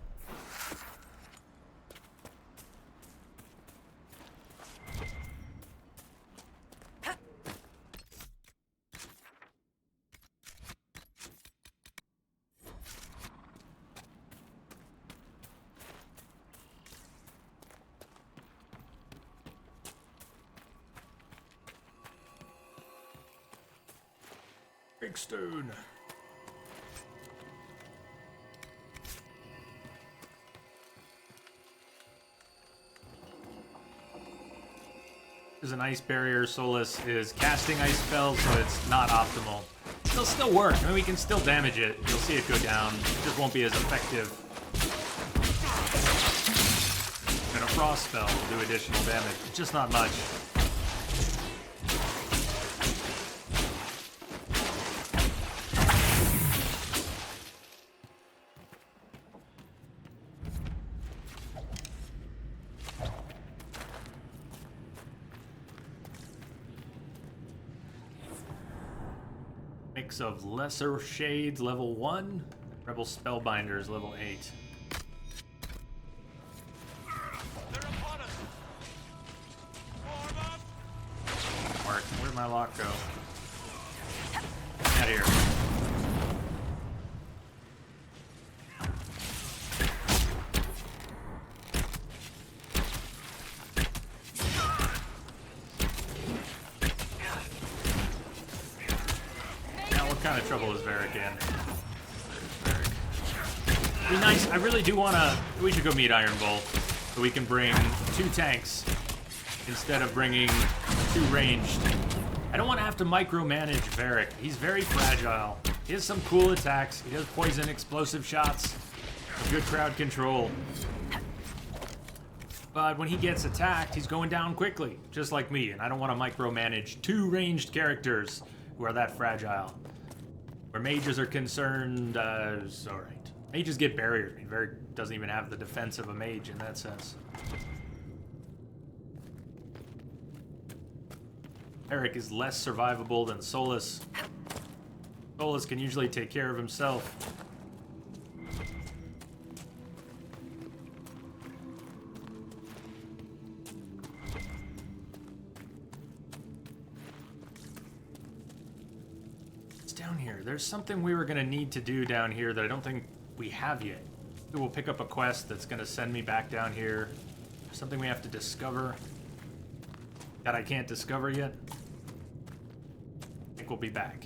Big stone. There's an ice barrier. Solus is casting ice spells, so it's not optimal. It'll still work. I mean, we can still damage it. You'll see it go down. It just won't be as effective. And a frost spell will do additional damage. It's just not much. Mix of Lesser Shades, level 1. Rebel Spellbinders, level 8. Mark, where'd my lock go? Get out of here. What kind of trouble is Varric in? Be nice. I really do want to. We should go meet Iron Bolt so we can bring 2 tanks instead of bringing 2 ranged. I don't want to have to micromanage Varric. He's very fragile. He has some cool attacks. He does poison explosive shots. Good crowd control. But when he gets attacked, he's going down quickly, just like me. And I don't want to micromanage 2 ranged characters who are that fragile. Where mages are concerned, it's alright. Mages get barriered. Varric doesn't even have the defense of a mage in that sense. Varric is less survivable than Solus. Solus can usually take care of himself. Down here. There's something we were going to need to do down here that I don't think we have yet. We'll pick up a quest that's going to send me back down here. There's something we have to discover that I can't discover yet. I think we'll be back.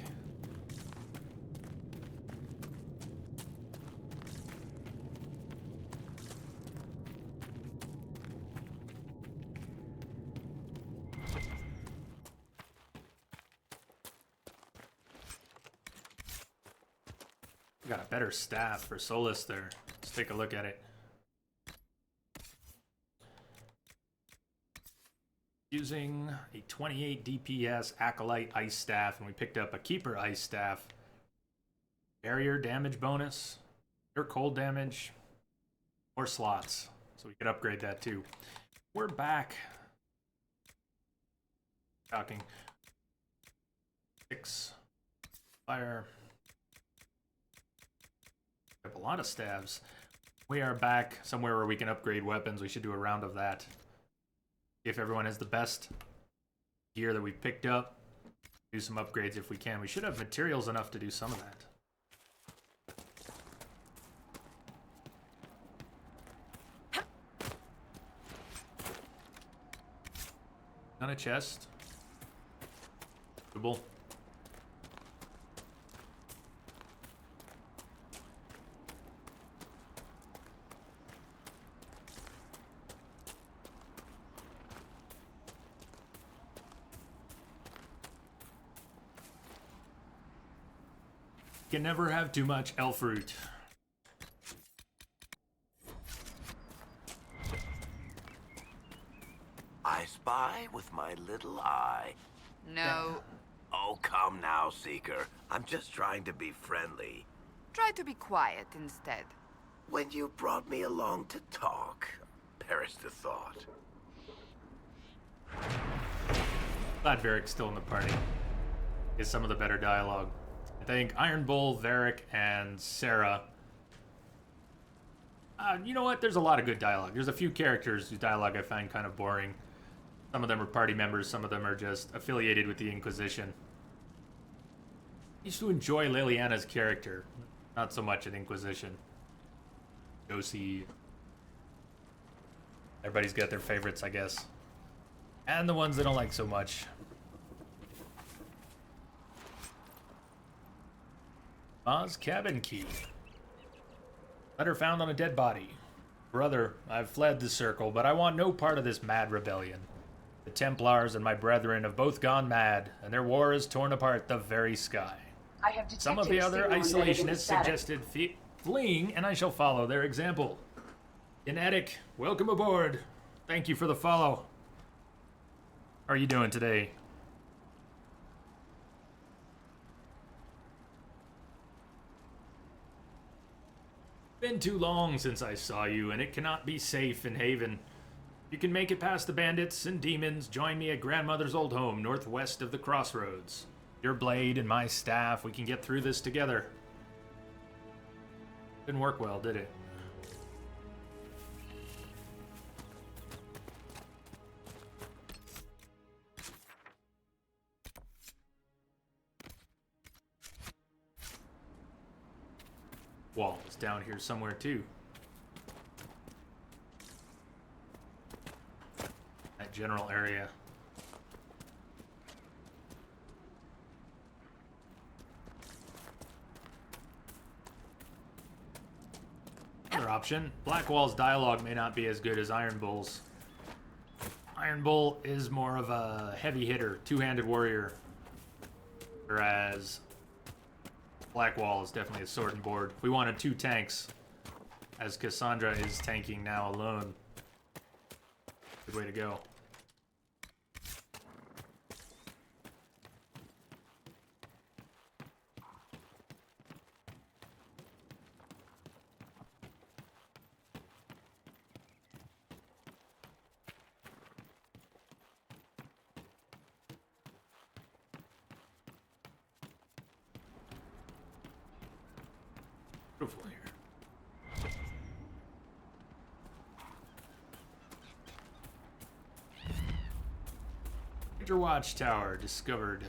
We got a better staff for Solus there. Let's take a look at it. Using a 28 DPS Acolyte Ice Staff, and we picked up a Keeper Ice Staff. Barrier damage bonus, or cold damage, or slots. So we could upgrade that too. We're back. Shocking. 6 fire. We have a lot of staves. We are back somewhere where we can upgrade weapons. We should do a round of that. If everyone has the best gear that we've picked up, do some upgrades if we can. We should have materials enough to do some of that. On a chest. Doable. Can never have too much elf fruit. I spy with my little eye. No. Oh, come now, Seeker. I'm just trying to be friendly. Try to be quiet instead. When you brought me along to talk, perish the thought. Glad Varric's still in the party. Is some of the better dialogue. I think Iron Bull, Varric, and Sarah. You know what? There's a lot of good dialogue. There's a few characters whose dialogue I find kind of boring. Some of them are party members, some of them are just affiliated with the Inquisition. I used to enjoy Liliana's character, not so much at Inquisition. Josie. Everybody's got their favorites, I guess. And the ones they don't like so much. Ma's cabin key. Letter found on a dead body. Brother, I've fled the circle, but I want no part of this mad rebellion. The Templars and my brethren have both gone mad, and their war has torn apart the very sky. Some of the other isolationists suggested fleeing, and I shall follow their example. Genetic, welcome aboard. Thank you for the follow. How are you doing today? Been too long since I saw you, and it cannot be safe in Haven. You can make it past the bandits and demons. Join me at grandmother's old home, northwest of the crossroads. Your blade and my staff, we can get through this together. Didn't work well, did it? Wall is down here somewhere too. That general area. Another option. Blackwall's dialogue may not be as good as Iron Bull's. Iron Bull is more of a heavy hitter, two-handed warrior, whereas Blackwall is definitely a sword and board. We wanted 2 tanks, as Cassandra is tanking now alone. Good way to go. Beautiful here. Major watchtower discovered.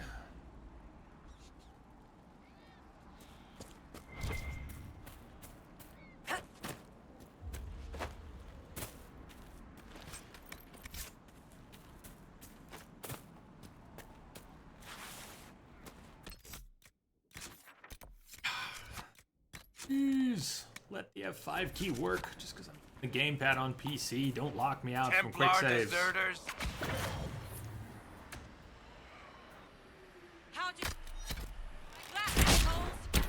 Jeez, let the F5 key work just because I'm the gamepad on PC. Don't lock me out from quick Templar saves. deserters. How'd you... Glass assholes?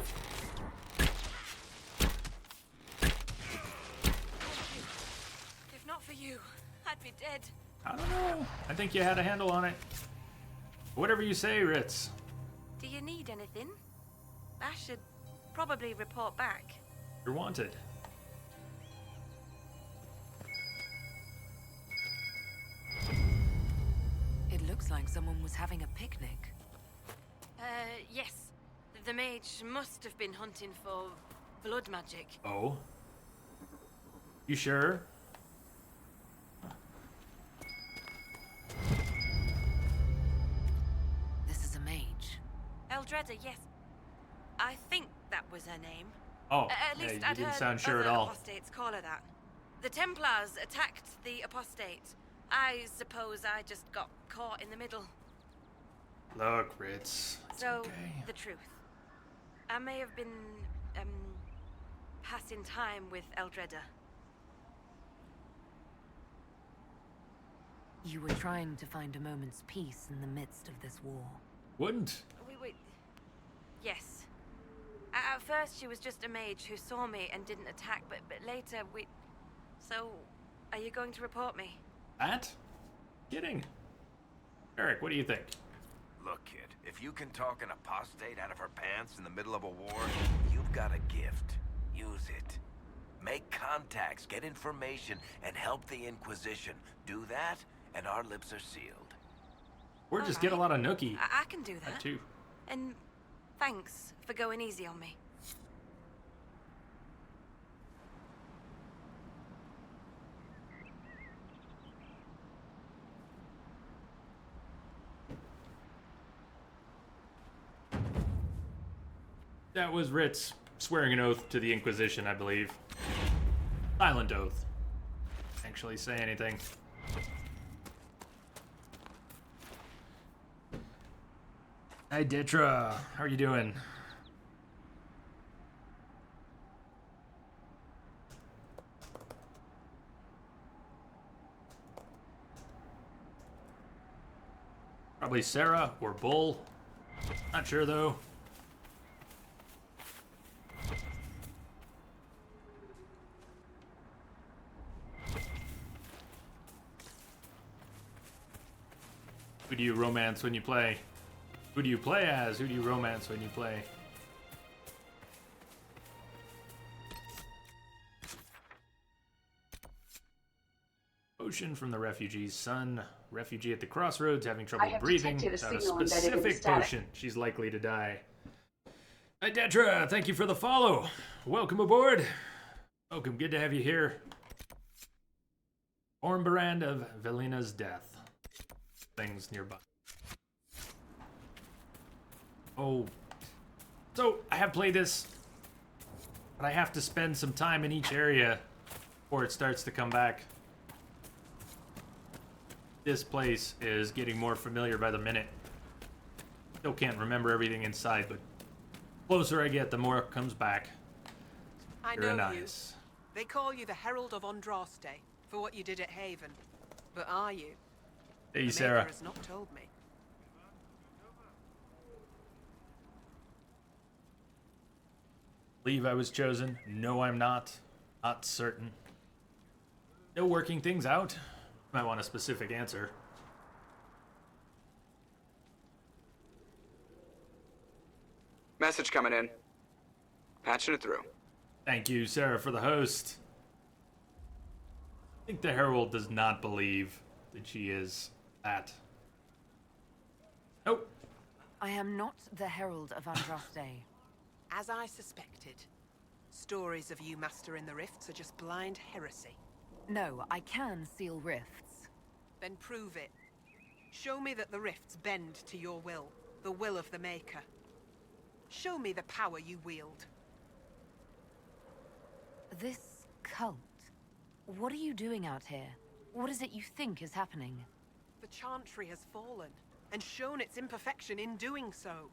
be dead. I don't know. I think you had a handle on it. Whatever you say, Ritz. Do you need anything? I should probably report back. You're wanted. It looks like someone was having a picnic. Yes. The mage must have been hunting for blood magic. Oh? You sure? This is a mage. Eldreda, yes. I think that was her name. Oh, At least hey, you I'd didn't heard sound sure at other all. apostates call her that. The Templars attacked the apostate. I suppose I just got caught in the middle. Look, Ritz. It's So, okay. the truth. I may have been, passing time with Eldreda. You were trying to find a moment's peace in the midst of this war. Wouldn't. Yes. At first, she was just a mage who saw me and didn't attack, but later we... So, are you going to report me? That? Kidding. Eric, what do you think? Look, kid, if you can talk an apostate out of her pants in the middle of a war, you've got a gift. Use it. Make contacts, get information, and help the Inquisition. Do that, and our lips are sealed. Or just get a lot of nookie. I can do that. That too. And thanks for going easy on me. That was Ritz swearing an oath to the Inquisition, I believe. Silent oath. Actually say anything. Hi, Detra. How are you doing? Probably Sarah or Bull. Not sure though. Who do you romance when you play? Who do you play as? Who do you romance when you play? Potion from the refugee's son. Refugee at the crossroads, having trouble breathing. Without a specific potion, she's likely to die. Hi, Detra. Thank you for the follow. Welcome aboard. Welcome. Good to have you here. Ormbrand of Velina's death. Things nearby. Oh. So, I have played this, but I have to spend some time in each area before it starts to come back. This place is getting more familiar by the minute. Still can't remember everything inside, but closer I get, the more it comes back. I Very know you. nice. They call you the Herald of Andraste for what you did at Haven. But are you? Hey, The Sarah. Maker has not told me. Believe I was chosen. No, I'm not. Not certain. Still working things out. Might want a specific answer. Message coming in. Patching it through. Thank you, Sarah, for the host. I think the Herald does not believe that she is that. Nope. I am not the Herald of Andraste. As I suspected, stories of you mastering the rifts are just blind heresy. No, I can seal rifts. Then prove it. Show me that the rifts bend to your will, the will of the Maker. Show me the power you wield. This cult. What are you doing out here? What is it you think is happening? The Chantry has fallen, and shown its imperfection in doing so.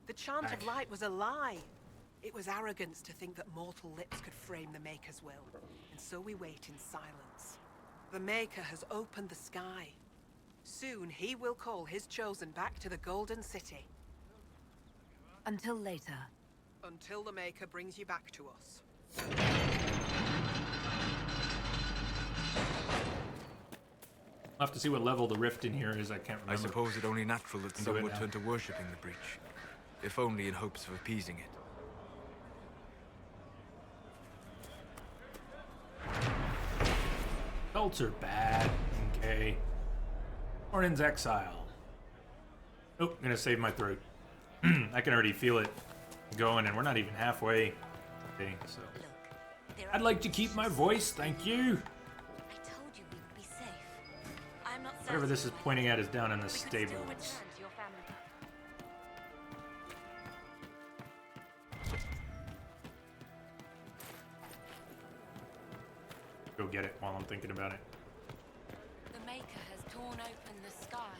The Chant of Light was a lie. It was arrogance to think that mortal lips could frame the Maker's will, and so we wait in silence. The Maker has opened the sky. Soon he will call his chosen back to the Golden City. Until later. Until the Maker brings you back to us. I'll have to see what level the rift in here is. I can't remember. I suppose it only natural that Do some it would now. turn to worshipping the breach, if only in hopes of appeasing it. Cults are bad. Okay. Ornin's Exile. Oh, I'm gonna save my throat. I can already feel it going, and we're not even halfway. Okay, so I'd like to keep my voice, thank you. I told you we would be safe. I'm not Whatever this is pointing at is down in the stables. to your family. Go get it while I'm thinking about it. The Maker has torn open the sky.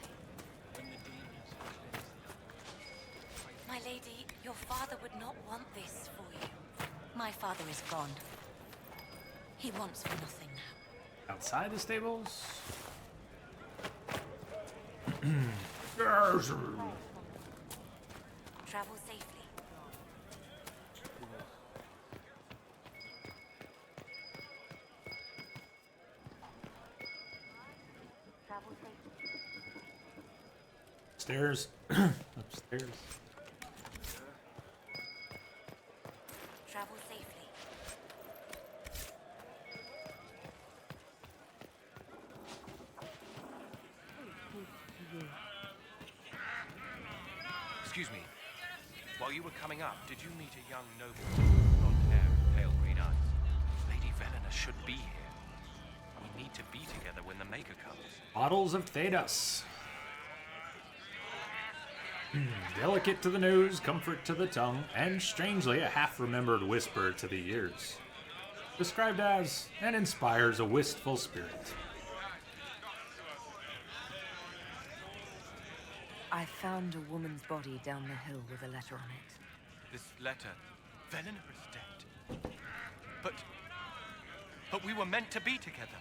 My lady, your father would not want this for you. My father is gone. He wants for nothing now. Outside the stables? Travel safely. Travel safely. Stairs. Upstairs. Travel safely. Excuse me. While you were coming up, did you meet a young noble with blonde hair and pale green eyes? Lady Velena should be here. We need to be together when the Maker comes. Bottles of Thedas. Delicate to the nose, comfort to the tongue, and strangely a half-remembered whisper to the ears. Described as, and inspires a wistful spirit. I found a woman's body down the hill with a letter on it. This letter, Velena is dead. But we were meant to be together.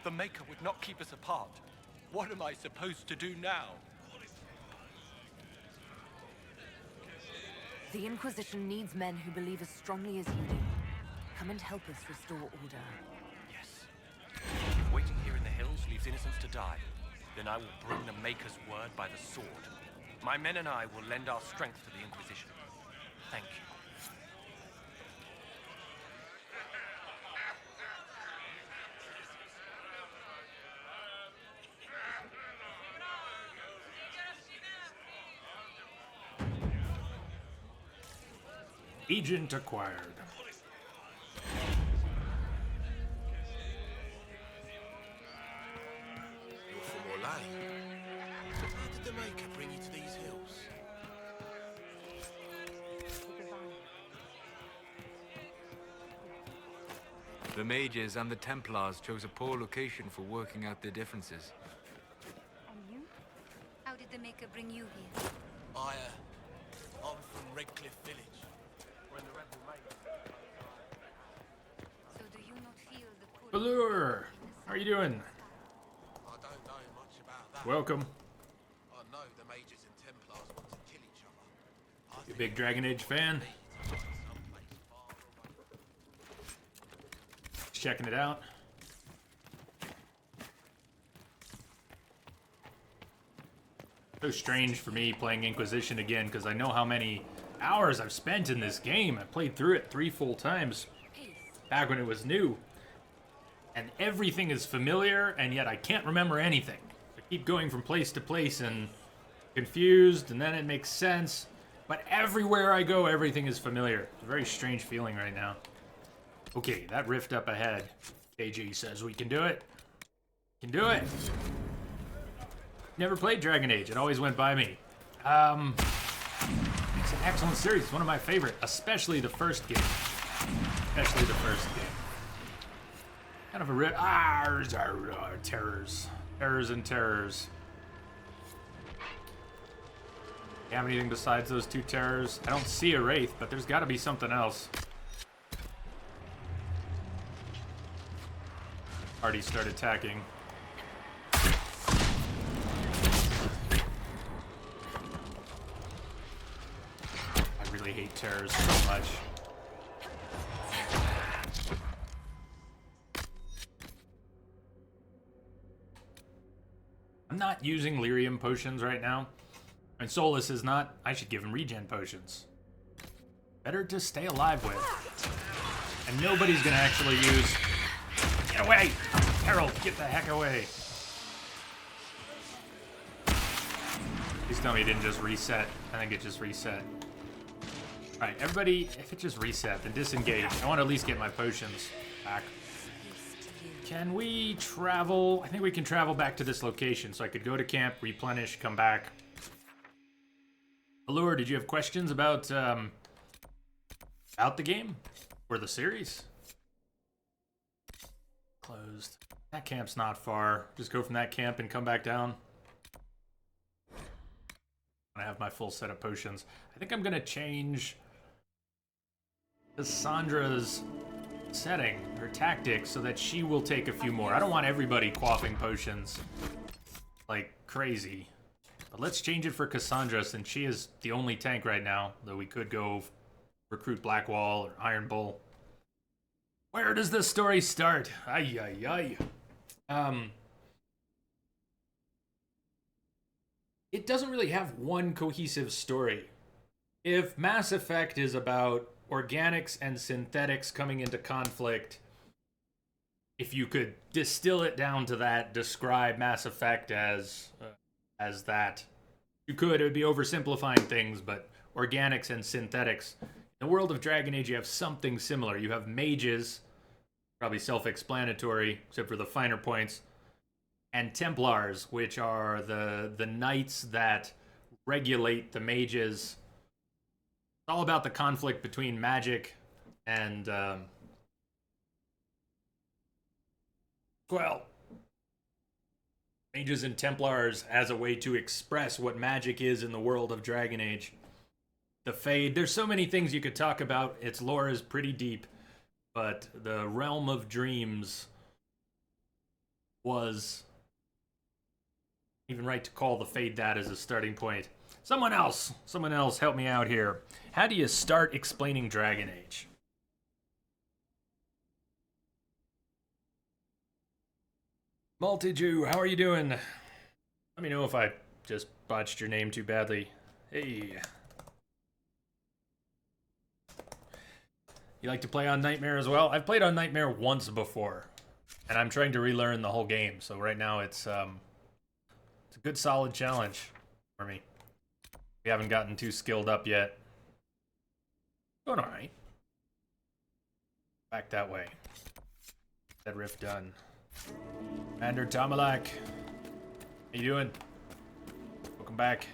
The Maker would not keep us apart. What am I supposed to do now? The Inquisition needs men who believe as strongly as you do. Come and help us restore order. Yes. If waiting here in the hills leaves innocents to die, then I will bring the Maker's word by the sword. My men and I will lend our strength to the Inquisition. Thank you. Agent acquired. You're from Orlais. How did the Maker bring you to these hills? The mages and the Templars chose a poor location for working out their differences. And you? How did the Maker bring you here? I'm from Redcliffe Village. So do you not feel the pull? Balur! How are you doing? I don't know much about that. Welcome. I know the Mages and Templars want to kill each other. You a big Dragon Age fan? Just checking it out. So strange for me playing Inquisition again because I know how many hours I've spent in this game. I played through it 3 full times back when it was new. And everything is familiar, and yet I can't remember anything. I keep going from place to place and confused, and then it makes sense. But everywhere I go, everything is familiar. It's a very strange feeling right now. Okay, that rift up ahead. KG says we can do it. Can do it. Never played Dragon Age. It always went by me. It's an excellent series. It's one of my favorite, especially the first game. Especially the first game. Kind of a terrors. Terrors and terrors. You have anything besides those 2 terrors? I don't see a wraith, but there's got to be something else. Already start attacking. I really hate terrors so much. not using lyrium potions right now. And Solus is not. I should give him regen potions. Better to stay alive with. And nobody's gonna actually use... Get away! Harold, get the heck away. Please tell me it didn't just reset. I think it just reset. Alright, everybody, if it just reset, then disengage. I want to at least get my potions back. Can we travel? I think we can travel back to this location. So I could go to camp, replenish, come back. Allure, did you have questions about the game? Or the series? Closed. That camp's not far. Just go from that camp and come back down. I have my full set of potions. I think I'm gonna change Cassandra's setting, her tactics, so that she will take a few more. I don't want everybody quaffing potions like crazy. But let's change it for Cassandra, since she is the only tank right now, though we could go recruit Blackwall or Iron Bull. Where does this story start? Ay, ay, ay. It doesn't really have one cohesive story. If Mass Effect is about organics and synthetics coming into conflict, if you could distill it down to that, describe Mass Effect as that, you could. It would be oversimplifying things, but organics and synthetics. In the world of Dragon Age, you have something similar. You have mages, probably self-explanatory, except for the finer points, and Templars, which are the knights that regulate the mages. It's all about the conflict between magic and, well, mages and Templars as a way to express what magic is in the world of Dragon Age. The Fade, there's so many things you could talk about. Its lore is pretty deep, but the Realm of Dreams was... even right to call the Fade that as a starting point. Someone else help me out here. How do you start explaining Dragon Age? Multi-Jew, how are you doing? Let me know if I just botched your name too badly. Hey. You like to play on Nightmare as well? I've played on Nightmare once before, and I'm trying to relearn the whole game, so right now it's a good solid challenge for me. We haven't gotten too skilled up yet. Going alright. Back that way. That rift done. Commander Tomalak. How you doing? Welcome back.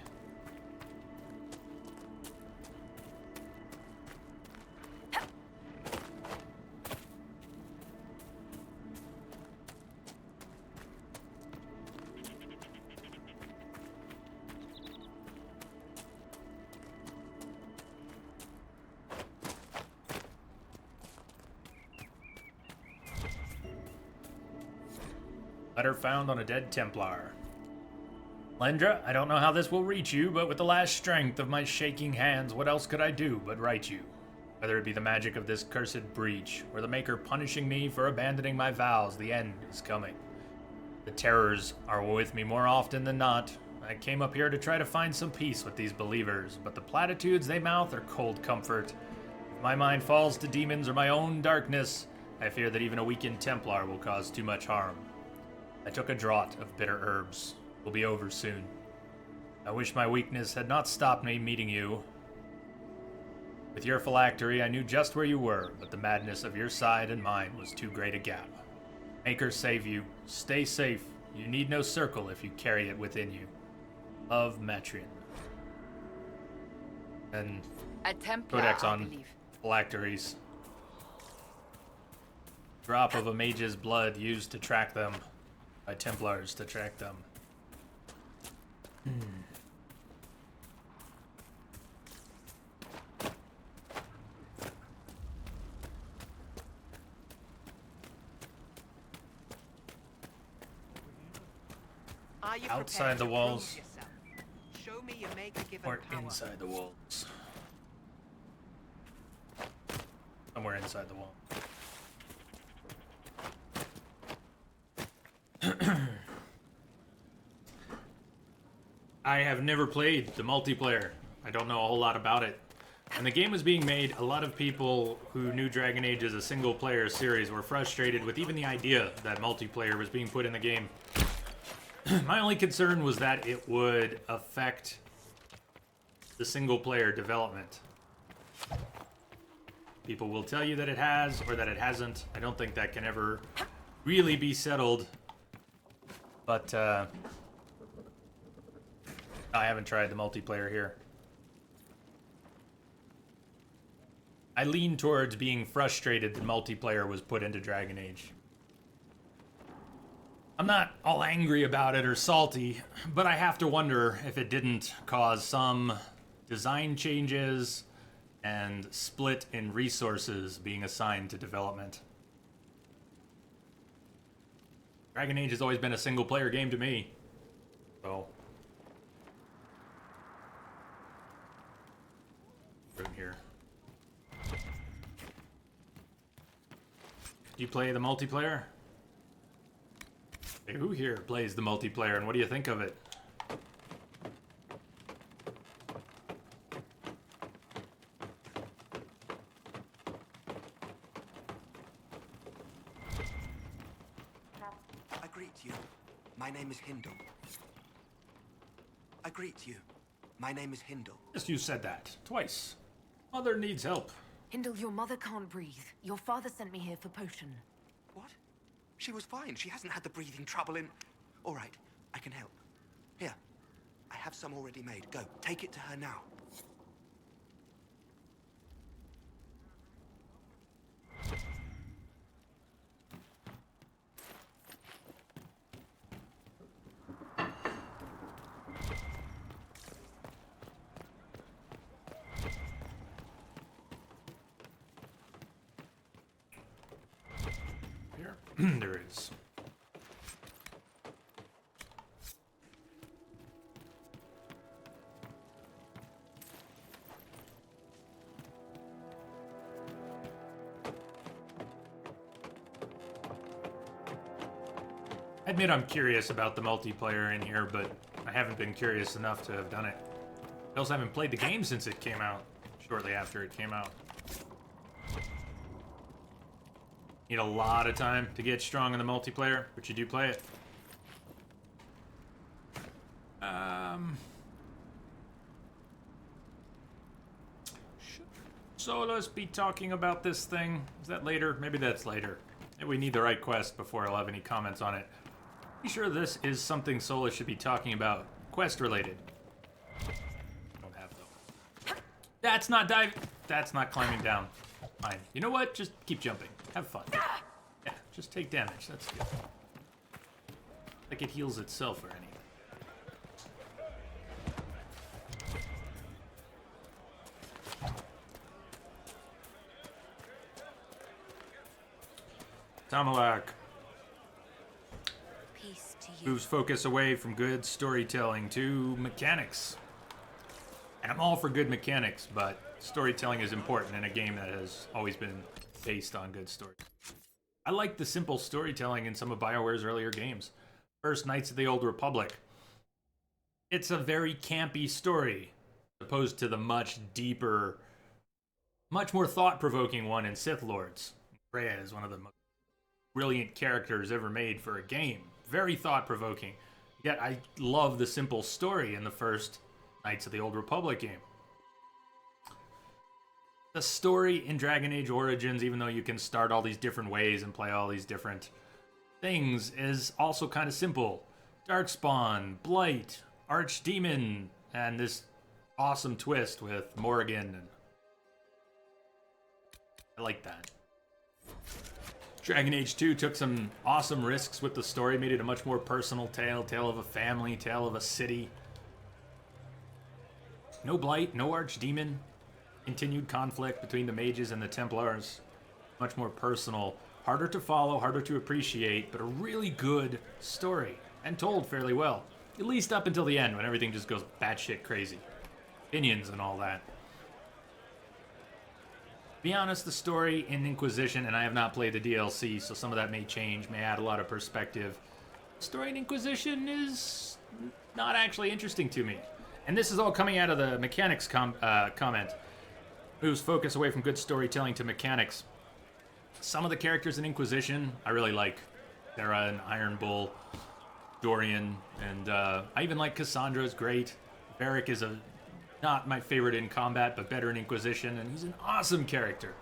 Letter found on a dead Templar. Lendra, I don't know how this will reach you, but with the last strength of my shaking hands, what else could I do but write you? Whether it be the magic of this cursed breach, or the Maker punishing me for abandoning my vows, the end is coming. The terrors are with me more often than not. I came up here to try to find some peace with these believers, but the platitudes they mouth are cold comfort. If my mind falls to demons or my own darkness, I fear that even a weakened Templar will cause too much harm. I took a draught of bitter herbs. Will be over soon. I wish my weakness had not stopped me meeting you. With your phylactery, I knew just where you were, but the madness of your side and mine was too great a gap. Maker save you. Stay safe. You need no circle if you carry it within you. Love, Metrian. And a Templar, Codex I on believe. phylacteries. Drop of a mage's blood used to track them. By Templars to track them. Are you Outside prepared the to walls. prove yourself? Show me your Maker-given Or power. inside the walls. Somewhere inside the wall. I have never played the multiplayer. I don't know a whole lot about it. When the game was being made, a lot of people who knew Dragon Age as a single-player series were frustrated with even the idea that multiplayer was being put in the game. My only concern was that it would affect the single-player development. People will tell you that it has, or that it hasn't. I don't think that can ever really be settled. But, I haven't tried the multiplayer here. I lean towards being frustrated that multiplayer was put into Dragon Age. I'm not all angry about it or salty, but I have to wonder if it didn't cause some design changes and split in resources being assigned to development. Dragon Age has always been a single-player game to me, so... Room here. Do you play the multiplayer? Hey, who here plays the multiplayer, and what do you think of it? I greet you. My name is Hindle. I greet you. My name is Hindle. Yes, you said that. Twice. Mother needs help. Hindle, your mother can't breathe. Your father sent me here for potion. What? She was fine. She hasn't had the breathing trouble in... All right, I can help. Here, I have some already made. Go, take it to her now. There is. I admit I'm curious about the multiplayer in here, but I haven't been curious enough to have done it. I also haven't played the game since it came out, shortly after it came out. Need a lot of time to get strong in the multiplayer, but you do play it. Should Solus be talking about this thing? Is that later? Maybe that's later. Maybe we need the right quest before I'll have any comments on it. Be sure this is something Solus should be talking about, quest related. Don't have though. That's not diving. That's not climbing down. Fine. You know what? Just keep jumping. Have fun. Yeah, just take damage. That's good. Like it heals itself or anything. Tamalak. Peace to you. Moves focus away from good storytelling to mechanics. And I'm all for good mechanics, but storytelling is important in a game that has always been based on good story. I like the simple storytelling in some of BioWare's earlier games. First, Knights of the Old Republic. It's a very campy story, opposed to the much deeper, much more thought-provoking one in Sith Lords. Freya is one of the most brilliant characters ever made for a game. Very thought-provoking. Yet I love the simple story in the first Knights of the Old Republic game. The story in Dragon Age Origins, even though you can start all these different ways and play all these different things, is also kind of simple. Darkspawn, Blight, Archdemon, and this awesome twist with Morrigan. I like that. Dragon Age 2 took some awesome risks with the story, made it a much more personal tale, tale of a family, tale of a city. No Blight, no Archdemon. Continued conflict between the mages and the Templars. Much more personal, harder to follow, harder to appreciate, but a really good story, and told fairly well. At least up until the end, when everything just goes batshit crazy. Opinions and all that. To be honest, the story in Inquisition, and I have not played the DLC, so some of that may change, may add a lot of perspective. The story in Inquisition is not actually interesting to me. And this is all coming out of the mechanics comment. Moves focus away from good storytelling to mechanics. Some of the characters in Inquisition I really like. Thera and Iron Bull, Dorian, and I even like Cassandra's great. Varric is not my favorite in combat, but better in Inquisition, and he's an awesome character.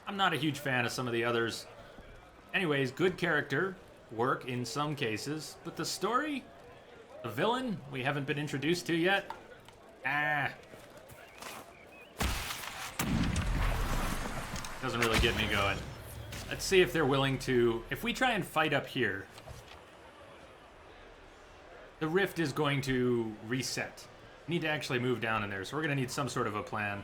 I'm not a huge fan of some of the others. Anyways, good character work in some cases, but the story, the villain we haven't been introduced to yet, doesn't really get me going. Let's see if they're willing to... If we try and fight up here, the rift is going to reset. We need to actually move down in there, so we're going to need some sort of a plan.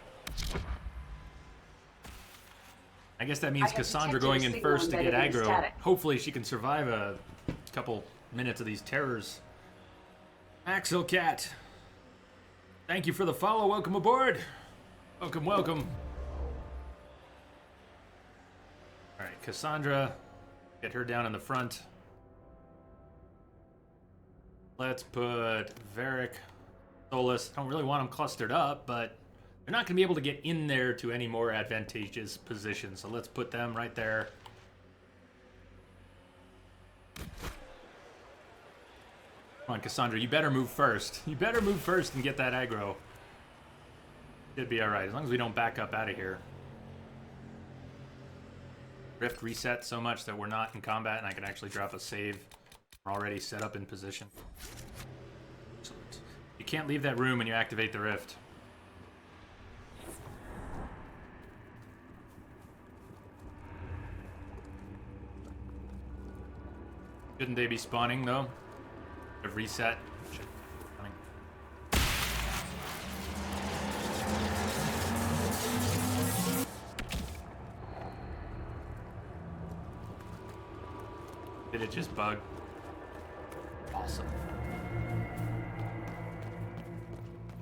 I guess that means Cassandra going in first to get aggro. Hopefully she can survive a couple minutes of these terrors. Axel Cat, thank you for the follow. Welcome aboard. Welcome, welcome. All right, Cassandra, get her down in the front. Let's put Varric, Solus. I don't really want them clustered up, but they're not going to be able to get in there to any more advantageous positions. So let's put them right there. Come on, Cassandra, you better move first. You better move first and get that aggro. Should be all right, as long as we don't back up out of here. Rift reset so much that we're not in combat and I can actually drop a save. We're already set up in position. Excellent. You can't leave that room when you activate the rift. Shouldn't they be spawning though? A reset. Did it just bug? Awesome.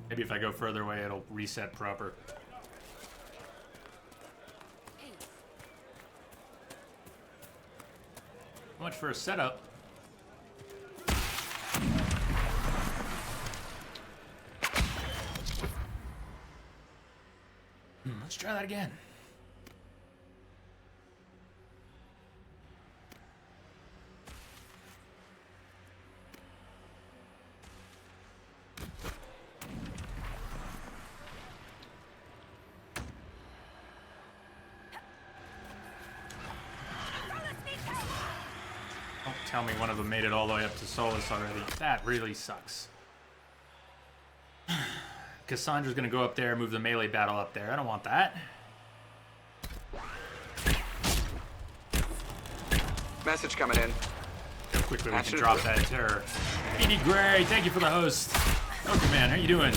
Maybe if I go further away, it'll reset proper. So much for a setup. Let's try that again. Don't tell me one of them made it all the way up to Solus already. That really sucks. Cassandra's gonna go up there, move the melee battle up there. I don't want that. Message coming in. How quickly we can drop that terror. Edie Gray, thank you for the host. Okay, man, how you doing?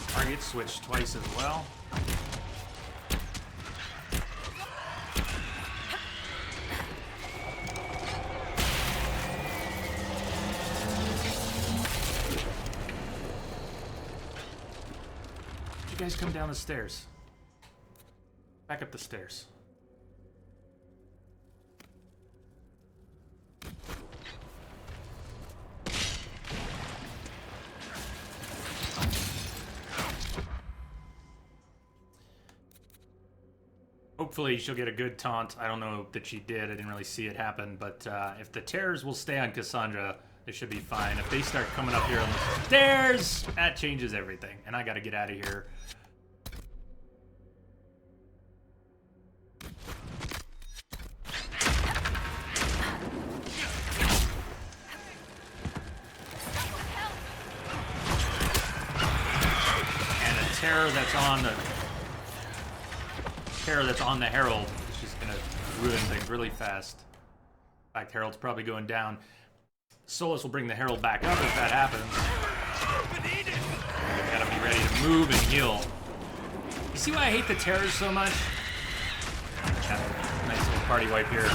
Target switched twice as well. You guys come down the stairs. Back up the stairs. Hopefully she'll get a good taunt. I don't know that she did. I didn't really see it happen. But if the terrors will stay on Cassandra, they should be fine. If they start coming up here on the stairs, that changes everything. And I gotta get out of here. And the terror that's on the Herald is just gonna ruin things really fast. In fact, Herald's probably going down. Solus will bring the Herald back up if that happens. We gotta be ready to move and heal. You see why I hate the terrors so much? Yeah, nice little party wipe here.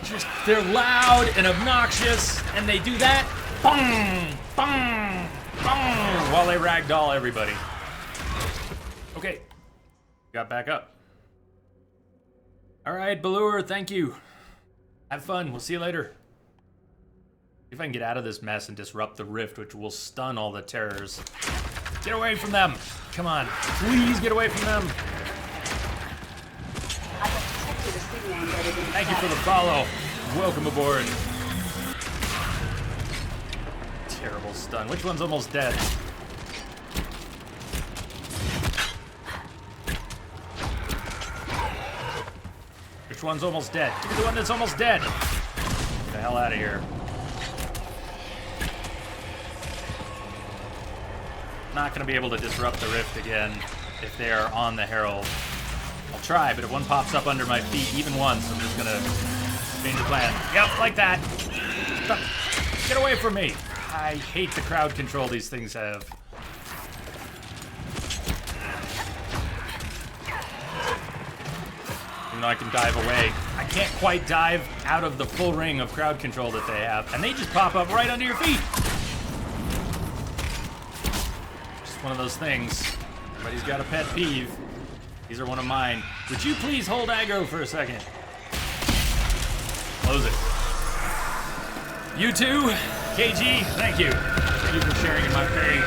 Just, they're loud and obnoxious, and they do that. Bong! Bong! Bong! While they ragdoll everybody. Okay. Got back up. All right, Balur, thank you. Have fun. We'll see you later. See if I can get out of this mess and disrupt the rift, which will stun all the terrors. Get away from them. Come on. Please get away from them. Thank you for the follow. Welcome aboard. Terrible stun. Which one's almost dead? Which one's almost dead? Give me the one that's almost dead. Get the hell out of here. Not gonna be able to disrupt the rift again if they are on the Herald. I'll try, but if one pops up under my feet even once, I'm just gonna change the plan. Yep, like that. Get away from me. I hate the crowd control these things have. Even though I can dive away, I can't quite dive out of the full ring of crowd control that they have, and they just pop up right under your feet. Just one of those things. Everybody's got a pet peeve. These are one of mine. Would you please hold aggro for a second? Close it. You too, KG, thank you. Thank you for sharing in my pain.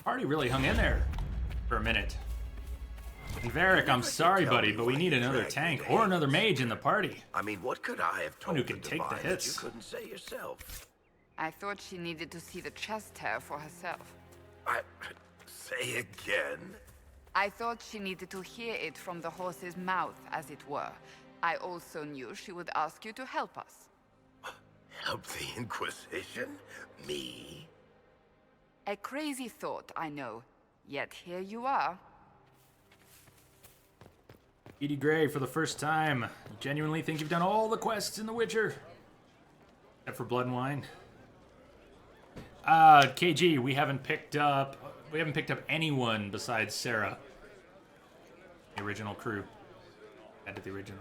Party really hung in there for a minute. And Varric, I'm sorry, buddy, but we need another tank or another mage in the party. I mean, what could I have told One who can take the hits. that you couldn't say yourself? I thought she needed to see the chest hair for herself. Say again? I thought she needed to hear it from the horse's mouth, as it were. I also knew she would ask you to help us. Help the Inquisition? Me? A crazy thought, I know. Yet here you are. Edie Gray, for the first time, you genuinely think you've done all the quests in The Witcher? Except for Blood and Wine? KG, we haven't picked up anyone besides Sarah. The original crew. Add to the original.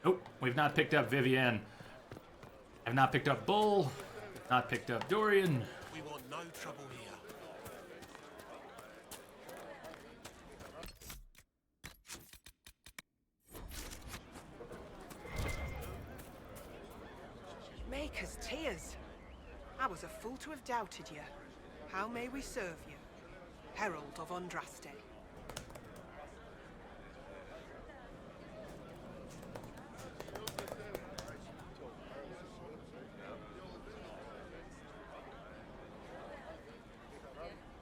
Nope, we've not picked up Vivienne. I've not picked up Bull. Not picked up Dorian. We want no trouble here. Maker's tears. I was a fool to have doubted you. How may we serve you? Herald of Andraste.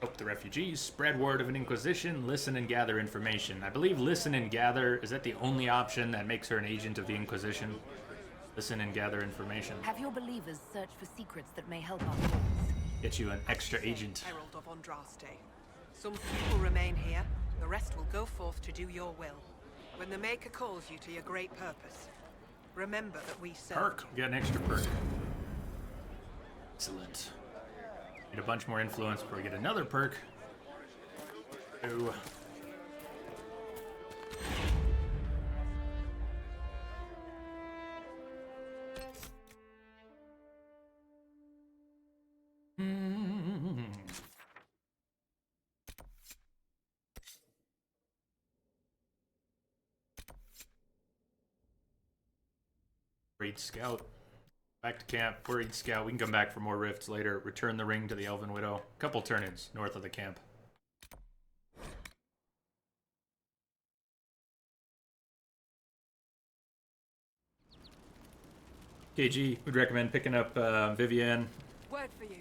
Help the refugees, spread word of an Inquisition, listen and gather information. I believe listen and gather, is that the only option that makes her an agent of the Inquisition? Listen and gather information. Have your believers search for secrets that may help our cause. Get you an extra agent. Herald of Andraste. Some few will remain here. The rest will go forth to do your will. When the Maker calls you to your great purpose, remember that we serve. Perk. Get an extra perk. Excellent. Get a bunch more influence before we get another perk. Ooh. Worried Scout. Back to camp. Worried Scout. We can come back for more rifts later. Return the ring to the Elven Widow. Couple turn-ins north of the camp. KG would recommend picking up Vivienne. Word for you.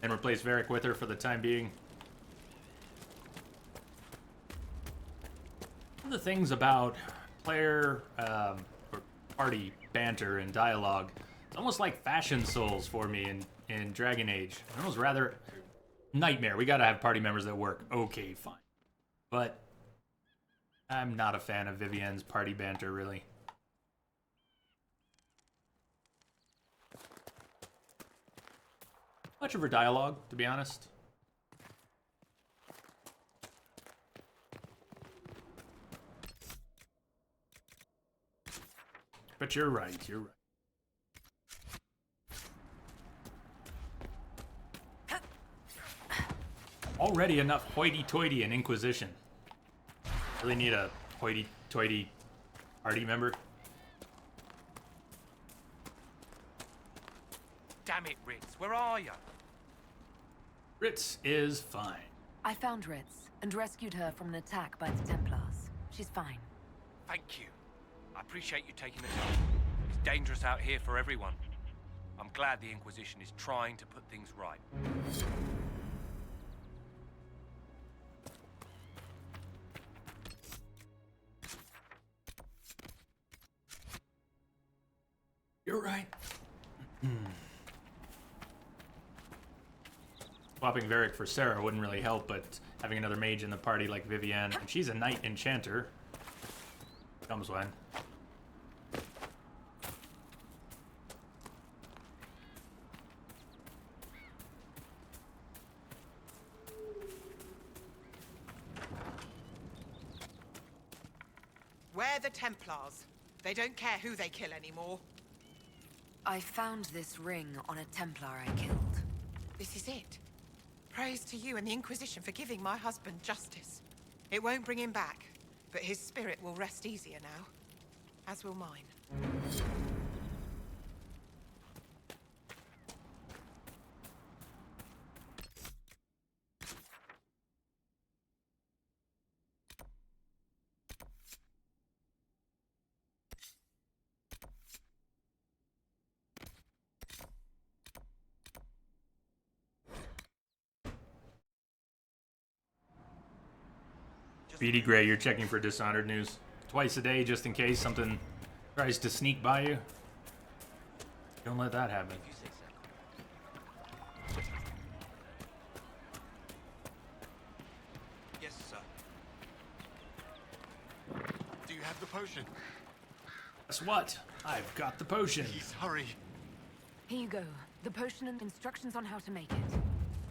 And replace Varric with her for the time being. One of the things about player or party banter and dialogue, it's almost like Fashion Souls for me in Dragon Age. It was rather nightmare. We gotta have party members that work. Okay, fine. But I'm not a fan of Vivienne's party banter, really. Much of her dialogue, to be honest. But you're right, you're right. Already enough hoity-toity in Inquisition. Really need a hoity-toity party member. Damn it, Ritz, where are you? Ritz is fine. I found Ritz and rescued her from an attack by the Templars. She's fine. Thank you. I appreciate you taking the time. It's dangerous out here for everyone. I'm glad the Inquisition is trying to put things right. You're right. Swapping Varric for Sarah wouldn't really help, but having another mage in the party like Vivienne, and she's a knight enchanter. Comes when. We're the Templars. They don't care who they kill anymore. I found this ring on a Templar I killed. This is it. Praise to you and the Inquisition for giving my husband justice. It won't bring him back, but his spirit will rest easier now. As will mine. Speedy Gray, you're checking for Dishonored news twice a day just in case something tries to sneak by you. Don't let that happen. Yes, sir. Do you have the potion? Guess what? I've got the potion. Please, hurry. Here you go. The potion and instructions on how to make it.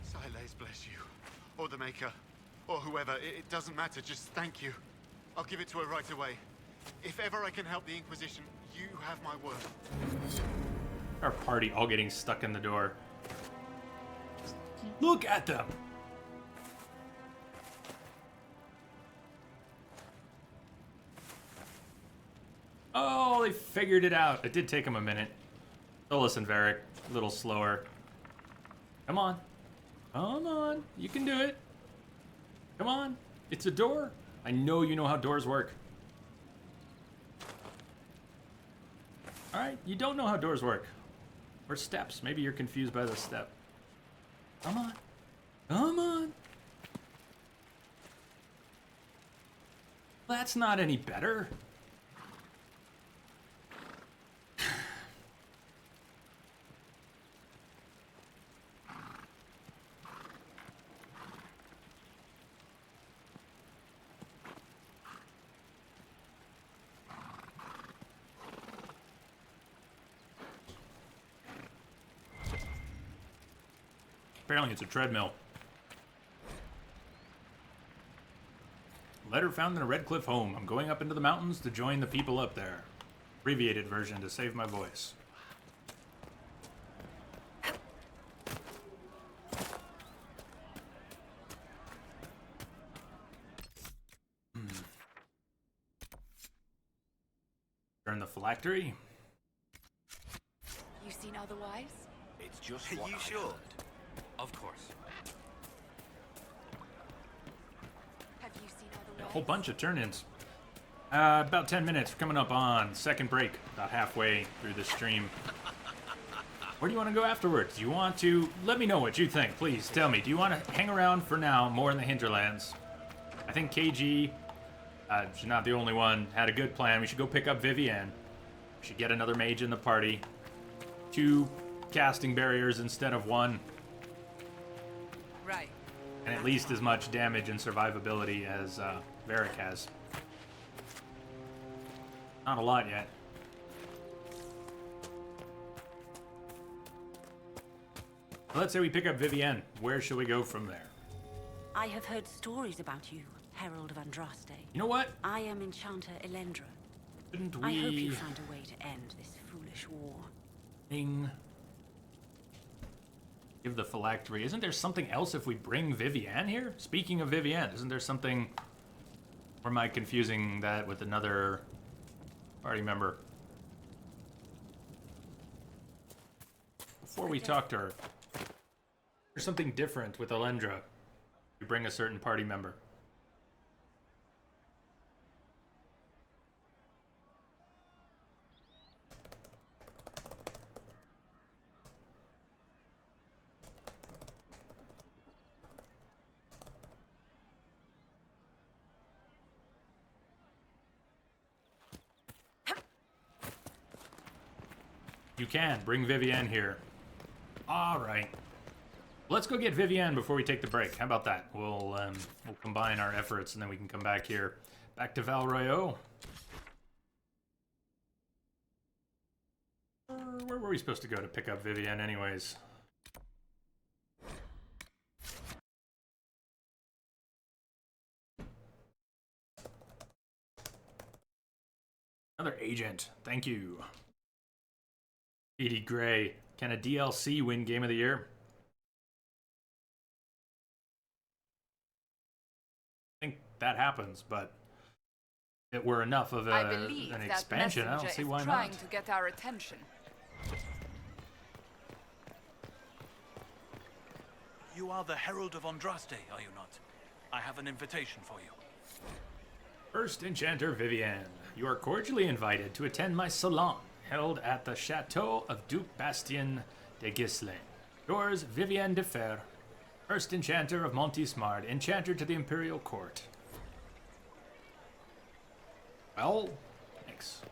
Silas bless you. Or the Maker. Or whoever. It doesn't matter. Just thank you. I'll give it to her right away. If ever I can help the Inquisition, you have my word. Our party all getting stuck in the door. Look at them! Oh, they figured it out. It did take them a minute. So listen, Varric. A little slower. Come on. Come on. You can do it. Come on. It's a door. I know you know how doors work. Alright, you don't know how doors work. Or steps. Maybe you're confused by the step. Come on. Come on. That's not any better. Apparently it's a treadmill. Letter found in a Red Cliff home. I'm going up into the mountains to join the people up there. Abbreviated version to save my voice. Turn the phylactery. You seen otherwise? It's just Are what you I sure? heard. Of course. Have you seen A otherwise? whole bunch of turn-ins. About 10 minutes. We're coming up on second break. About halfway through the stream. Where do you want to go afterwards? Do you want to... Let me know what you think. Please tell me. Do you want to hang around for now more in the Hinterlands? I think KG, she's not the only one, had a good plan. We should go pick up Vivienne. We should get another mage in the party. 2 casting barriers instead of 1. Right. And at least as much damage and survivability as Varric has. Not a lot yet. Let's say we pick up Vivienne. Where should we go from there? I have heard stories about you, Herald of Andraste. You know what? I am Enchanter Elendra. Shouldn't I hope we... you find a way to end this foolish war. Give Give the phylactery. Isn't there something else if we bring Vivienne here? Speaking of Vivienne, isn't there something... Or am I confusing that with another party member? Before we talk to her, there's something different with Alendra. We bring a certain party member. You can. Bring Vivienne here. Alright. Let's go get Vivienne before we take the break. How about that? We'll combine our efforts and then we can come back here. Back to Val Royeaux. Where were we supposed to go to pick up Vivienne anyways? Another agent. Thank you. Edie Gray. Can a DLC win Game of the Year? I think that happens, but if it were enough of an expansion, I don't see why not. Trying to get our attention. You are the Herald of Andraste, are you not? I have an invitation for you. First Enchanter Vivienne, you are cordially invited to attend my salon, held at the Chateau of Duc Bastien de Ghislain. Yours, Vivienne de Fer, First Enchanter of Montismard, Enchanter to the Imperial Court. Well, thanks.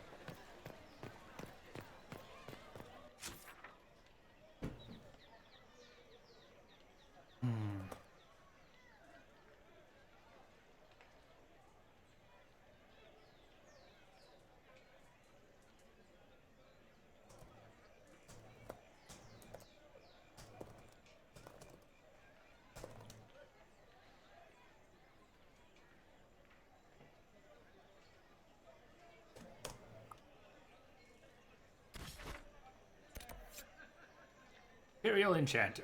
Imperial Enchanter.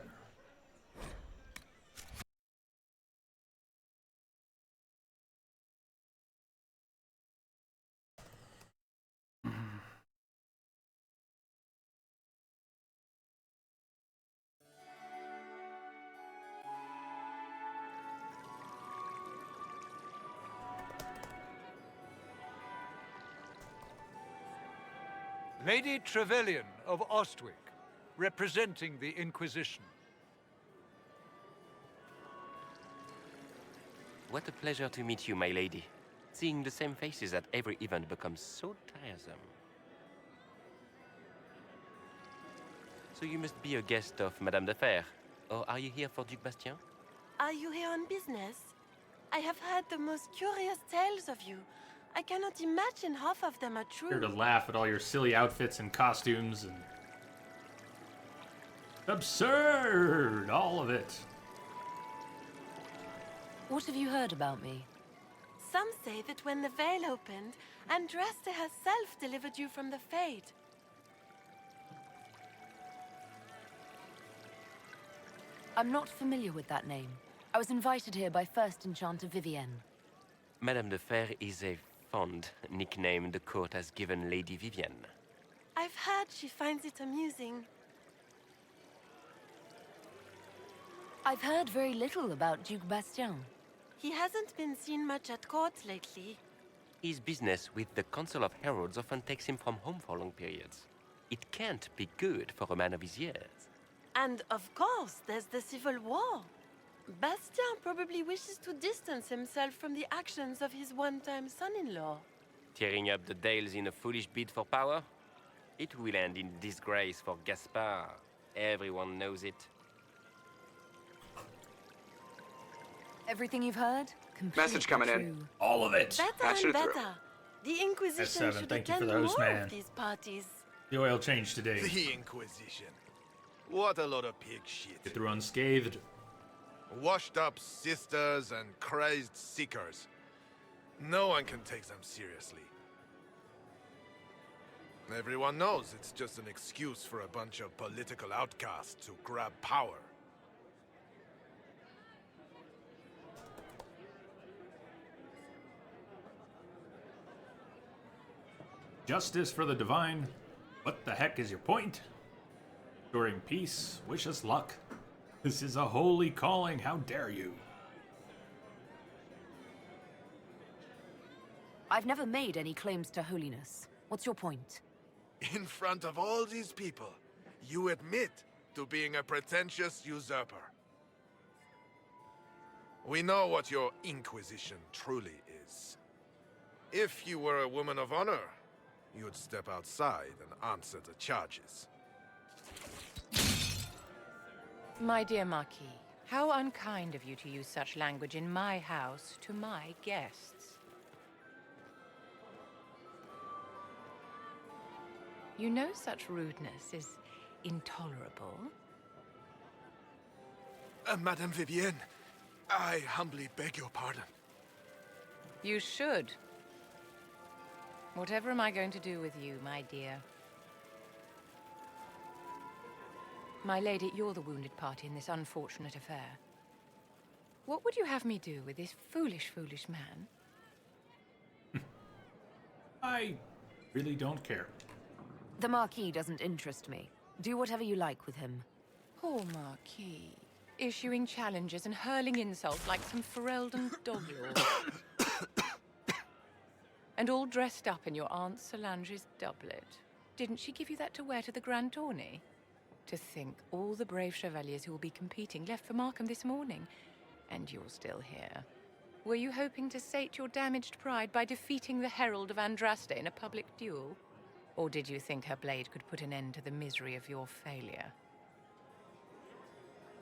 Lady Trevelyan of Ostwick, representing the Inquisition. What a pleasure to meet you, my lady. Seeing the same faces at every event becomes so tiresome. So you must be a guest of Madame de Fer, or are you here for Duc Bastien? Are you here on business? I have heard the most curious tales of you. I cannot imagine half of them are true. Here to laugh at all your silly outfits and costumes and... absurd! All of it. What have you heard about me? Some say that when the veil opened, Andraste herself delivered you from the Fade. I'm not familiar with that name. I was invited here by First Enchanter Vivienne. Madame de Fer is a fond nickname the court has given Lady Vivienne. I've heard she finds it amusing. I've heard very little about Duc Bastien. He hasn't been seen much at court lately. His business with the Council of Heralds often takes him from home for long periods. It can't be good for a man of his years. And of course, there's the Civil War. Bastien probably wishes to distance himself from the actions of his one-time son-in-law. Tearing up the Dales in a foolish bid for power? It will end in disgrace for Gaspard. Everyone knows it. Everything you've heard? Message coming in. True. All of it. Better and better. The Inquisition S7, should thank you for attend those, more man. of these parties. The oil changed today. The Inquisition. What a lot of pig shit. Get through unscathed. Washed up sisters and crazed seekers. No one can take them seriously. Everyone knows it's just an excuse for a bunch of political outcasts to grab power. Justice for the divine. What the heck is your point? Restoring peace. Wish us luck. This is a holy calling. How dare you? I've never made any claims to holiness. What's your point? In front of all these people, you admit to being a pretentious usurper. We know what your Inquisition truly is. If you were a woman of honor, you'd step outside and answer the charges. My dear Marquis, how unkind of you to use such language in my house to my guests. You know such rudeness is intolerable. Madame Vivienne, I humbly beg your pardon. You should. Whatever am I going to do with you, my dear? My lady, you're the wounded party in this unfortunate affair. What would you have me do with this foolish, foolish man? I really don't care. The Marquis doesn't interest me. Do whatever you like with him. Poor Marquis. Issuing challenges and hurling insults like some Ferelden doglord. And all dressed up in your Aunt Solange's doublet. Didn't she give you that to wear to the Grand Tourney? To think all the brave chevaliers who will be competing left for Markham this morning, and you're still here. Were you hoping to sate your damaged pride by defeating the Herald of Andraste in a public duel? Or did you think her blade could put an end to the misery of your failure?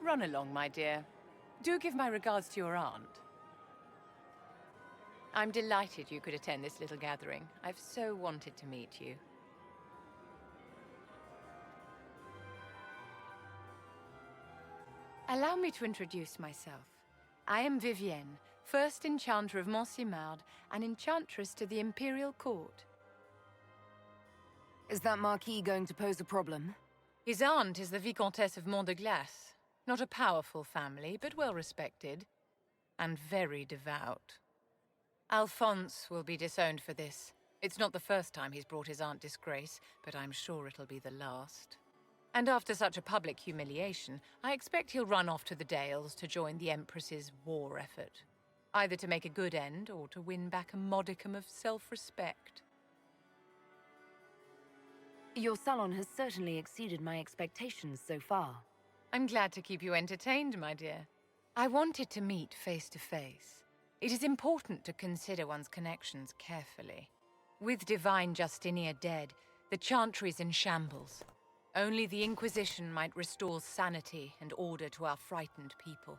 Run along, my dear. Do give my regards to your aunt. I'm delighted you could attend this little gathering. I've so wanted to meet you. Allow me to introduce myself. I am Vivienne, first Enchanter of Montsimard and Enchantress to the Imperial Court. Is that Marquis going to pose a problem? His aunt is the Vicomtesse of Mont de Glace. Not a powerful family, but well respected. And very devout. Alphonse will be disowned for this. It's not the first time he's brought his aunt disgrace, but I'm sure it'll be the last. And after such a public humiliation, I expect he'll run off to the Dales to join the Empress's war effort. Either to make a good end, or to win back a modicum of self-respect. Your salon has certainly exceeded my expectations so far. I'm glad to keep you entertained, my dear. I wanted to meet face to face. It is important to consider one's connections carefully. With Divine Justinia dead, the Chantry's in shambles. Only the Inquisition might restore sanity and order to our frightened people.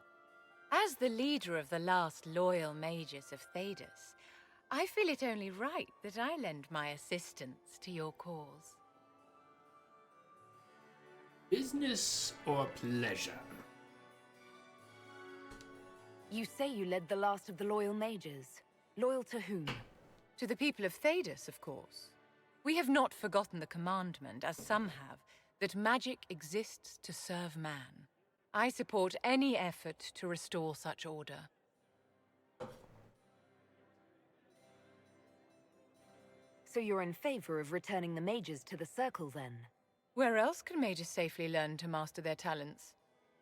As the leader of the last loyal mages of Thedas, I feel it only right that I lend my assistance to your cause. Business or pleasure? You say you led the last of the loyal mages. Loyal to whom? To the people of Thedas, of course. We have not forgotten the commandment, as some have, that magic exists to serve man. I support any effort to restore such order. So you're in favor of returning the mages to the Circle, then? Where else can mages safely learn to master their talents?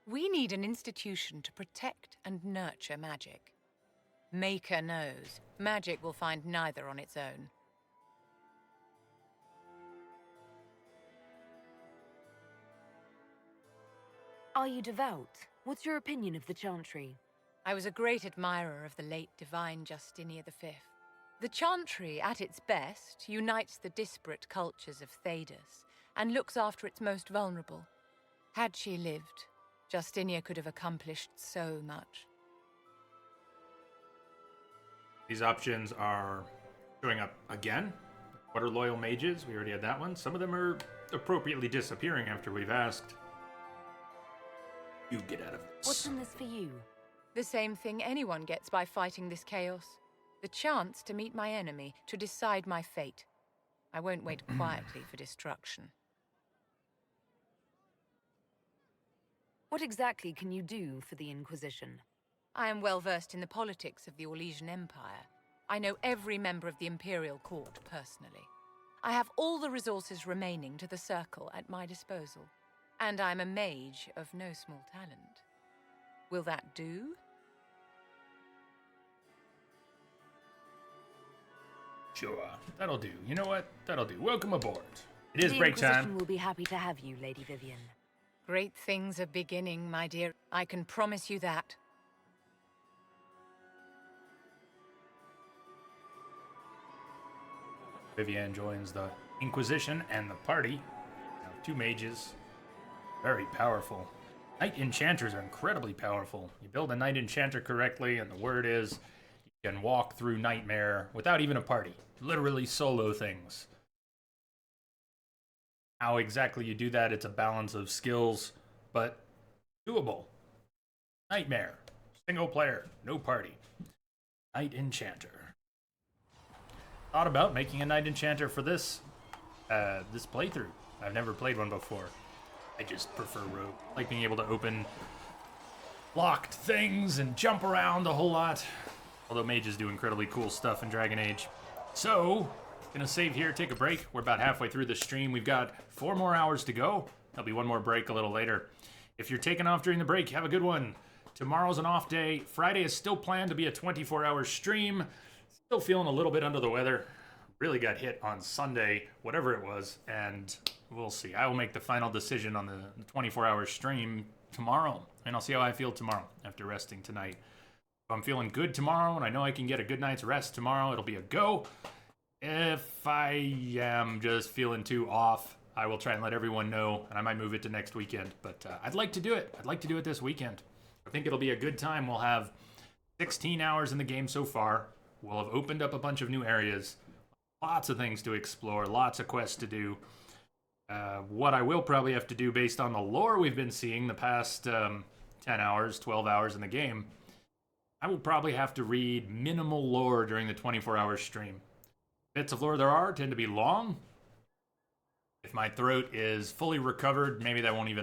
We need an institution to protect and nurture magic. Maker knows, magic will find neither on its own. Are you devout? What's your opinion of the Chantry? I was a great admirer of the late Divine Justinia V. The Chantry, at its best, unites the disparate cultures of Thedas and looks after its most vulnerable. Had she lived, Justinia could have accomplished so much. These options are showing up again. What are loyal mages? We already had that one. Some of them are appropriately disappearing after we've asked. You get out of this. What's in this for you? The same thing anyone gets by fighting this chaos. The chance to meet my enemy, to decide my fate. I won't wait quietly for destruction. What exactly can you do for the Inquisition? I am well versed in the politics of the Orlesian Empire. I know every member of the Imperial Court personally. I have all the resources remaining to the Circle at my disposal, and I'm a mage of no small talent. Will that do? Sure, that'll do. You know what? That'll do. Welcome aboard. It is The break Inquisition time. will be happy to have you, Lady Vivienne. Great things are beginning, my dear. I can promise you that. Vivienne joins the Inquisition and the party. Now, 2 mages. Very powerful. Knight enchanters are incredibly powerful. You build a knight enchanter correctly, and the word is you can walk through Nightmare without even a party. Literally solo things. How exactly you do that, it's a balance of skills, but doable. Nightmare. Single player. No party. Knight enchanter. Thought about making a knight enchanter for this playthrough. I've never played one before. I just prefer rogue. Like being able to open locked things and jump around a whole lot. Although mages do incredibly cool stuff in Dragon Age. So, gonna save here, take a break. We're about halfway through the stream. We've got 4 more hours to go. There'll be one more break a little later. If you're taking off during the break, have a good one. Tomorrow's an off day. Friday is still planned to be a 24-hour stream. Still feeling a little bit under the weather. Really got hit on Sunday, whatever it was, and we'll see. I will make the final decision on the 24-hour stream tomorrow, and I'll see how I feel tomorrow after resting tonight. If I'm feeling good tomorrow and I know I can get a good night's rest tomorrow, it'll be a go. If I am just feeling too off, I will try and let everyone know, and I might move it to next weekend. But I'd like to do it. I'd like to do it this weekend. I think it'll be a good time. We'll have 16 hours in the game so far. We'll have opened up a bunch of new areas. Lots of things to explore. Lots of quests to do. What I will probably have to do based on the lore we've been seeing the past 10 hours, 12 hours in the game, I will probably have to read minimal lore during the 24-hour stream. Bits of lore there are tend to be long. If my throat is fully recovered, maybe I won't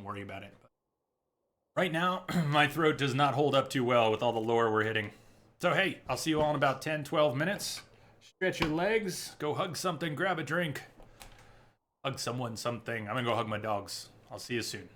worry about it. But right now, my throat does not hold up too well with all the lore we're hitting. So hey, I'll see you all in about 10, 12 minutes. Stretch your legs, go hug something, grab a drink. Hug someone, something. I'm gonna go hug my dogs. I'll see you soon.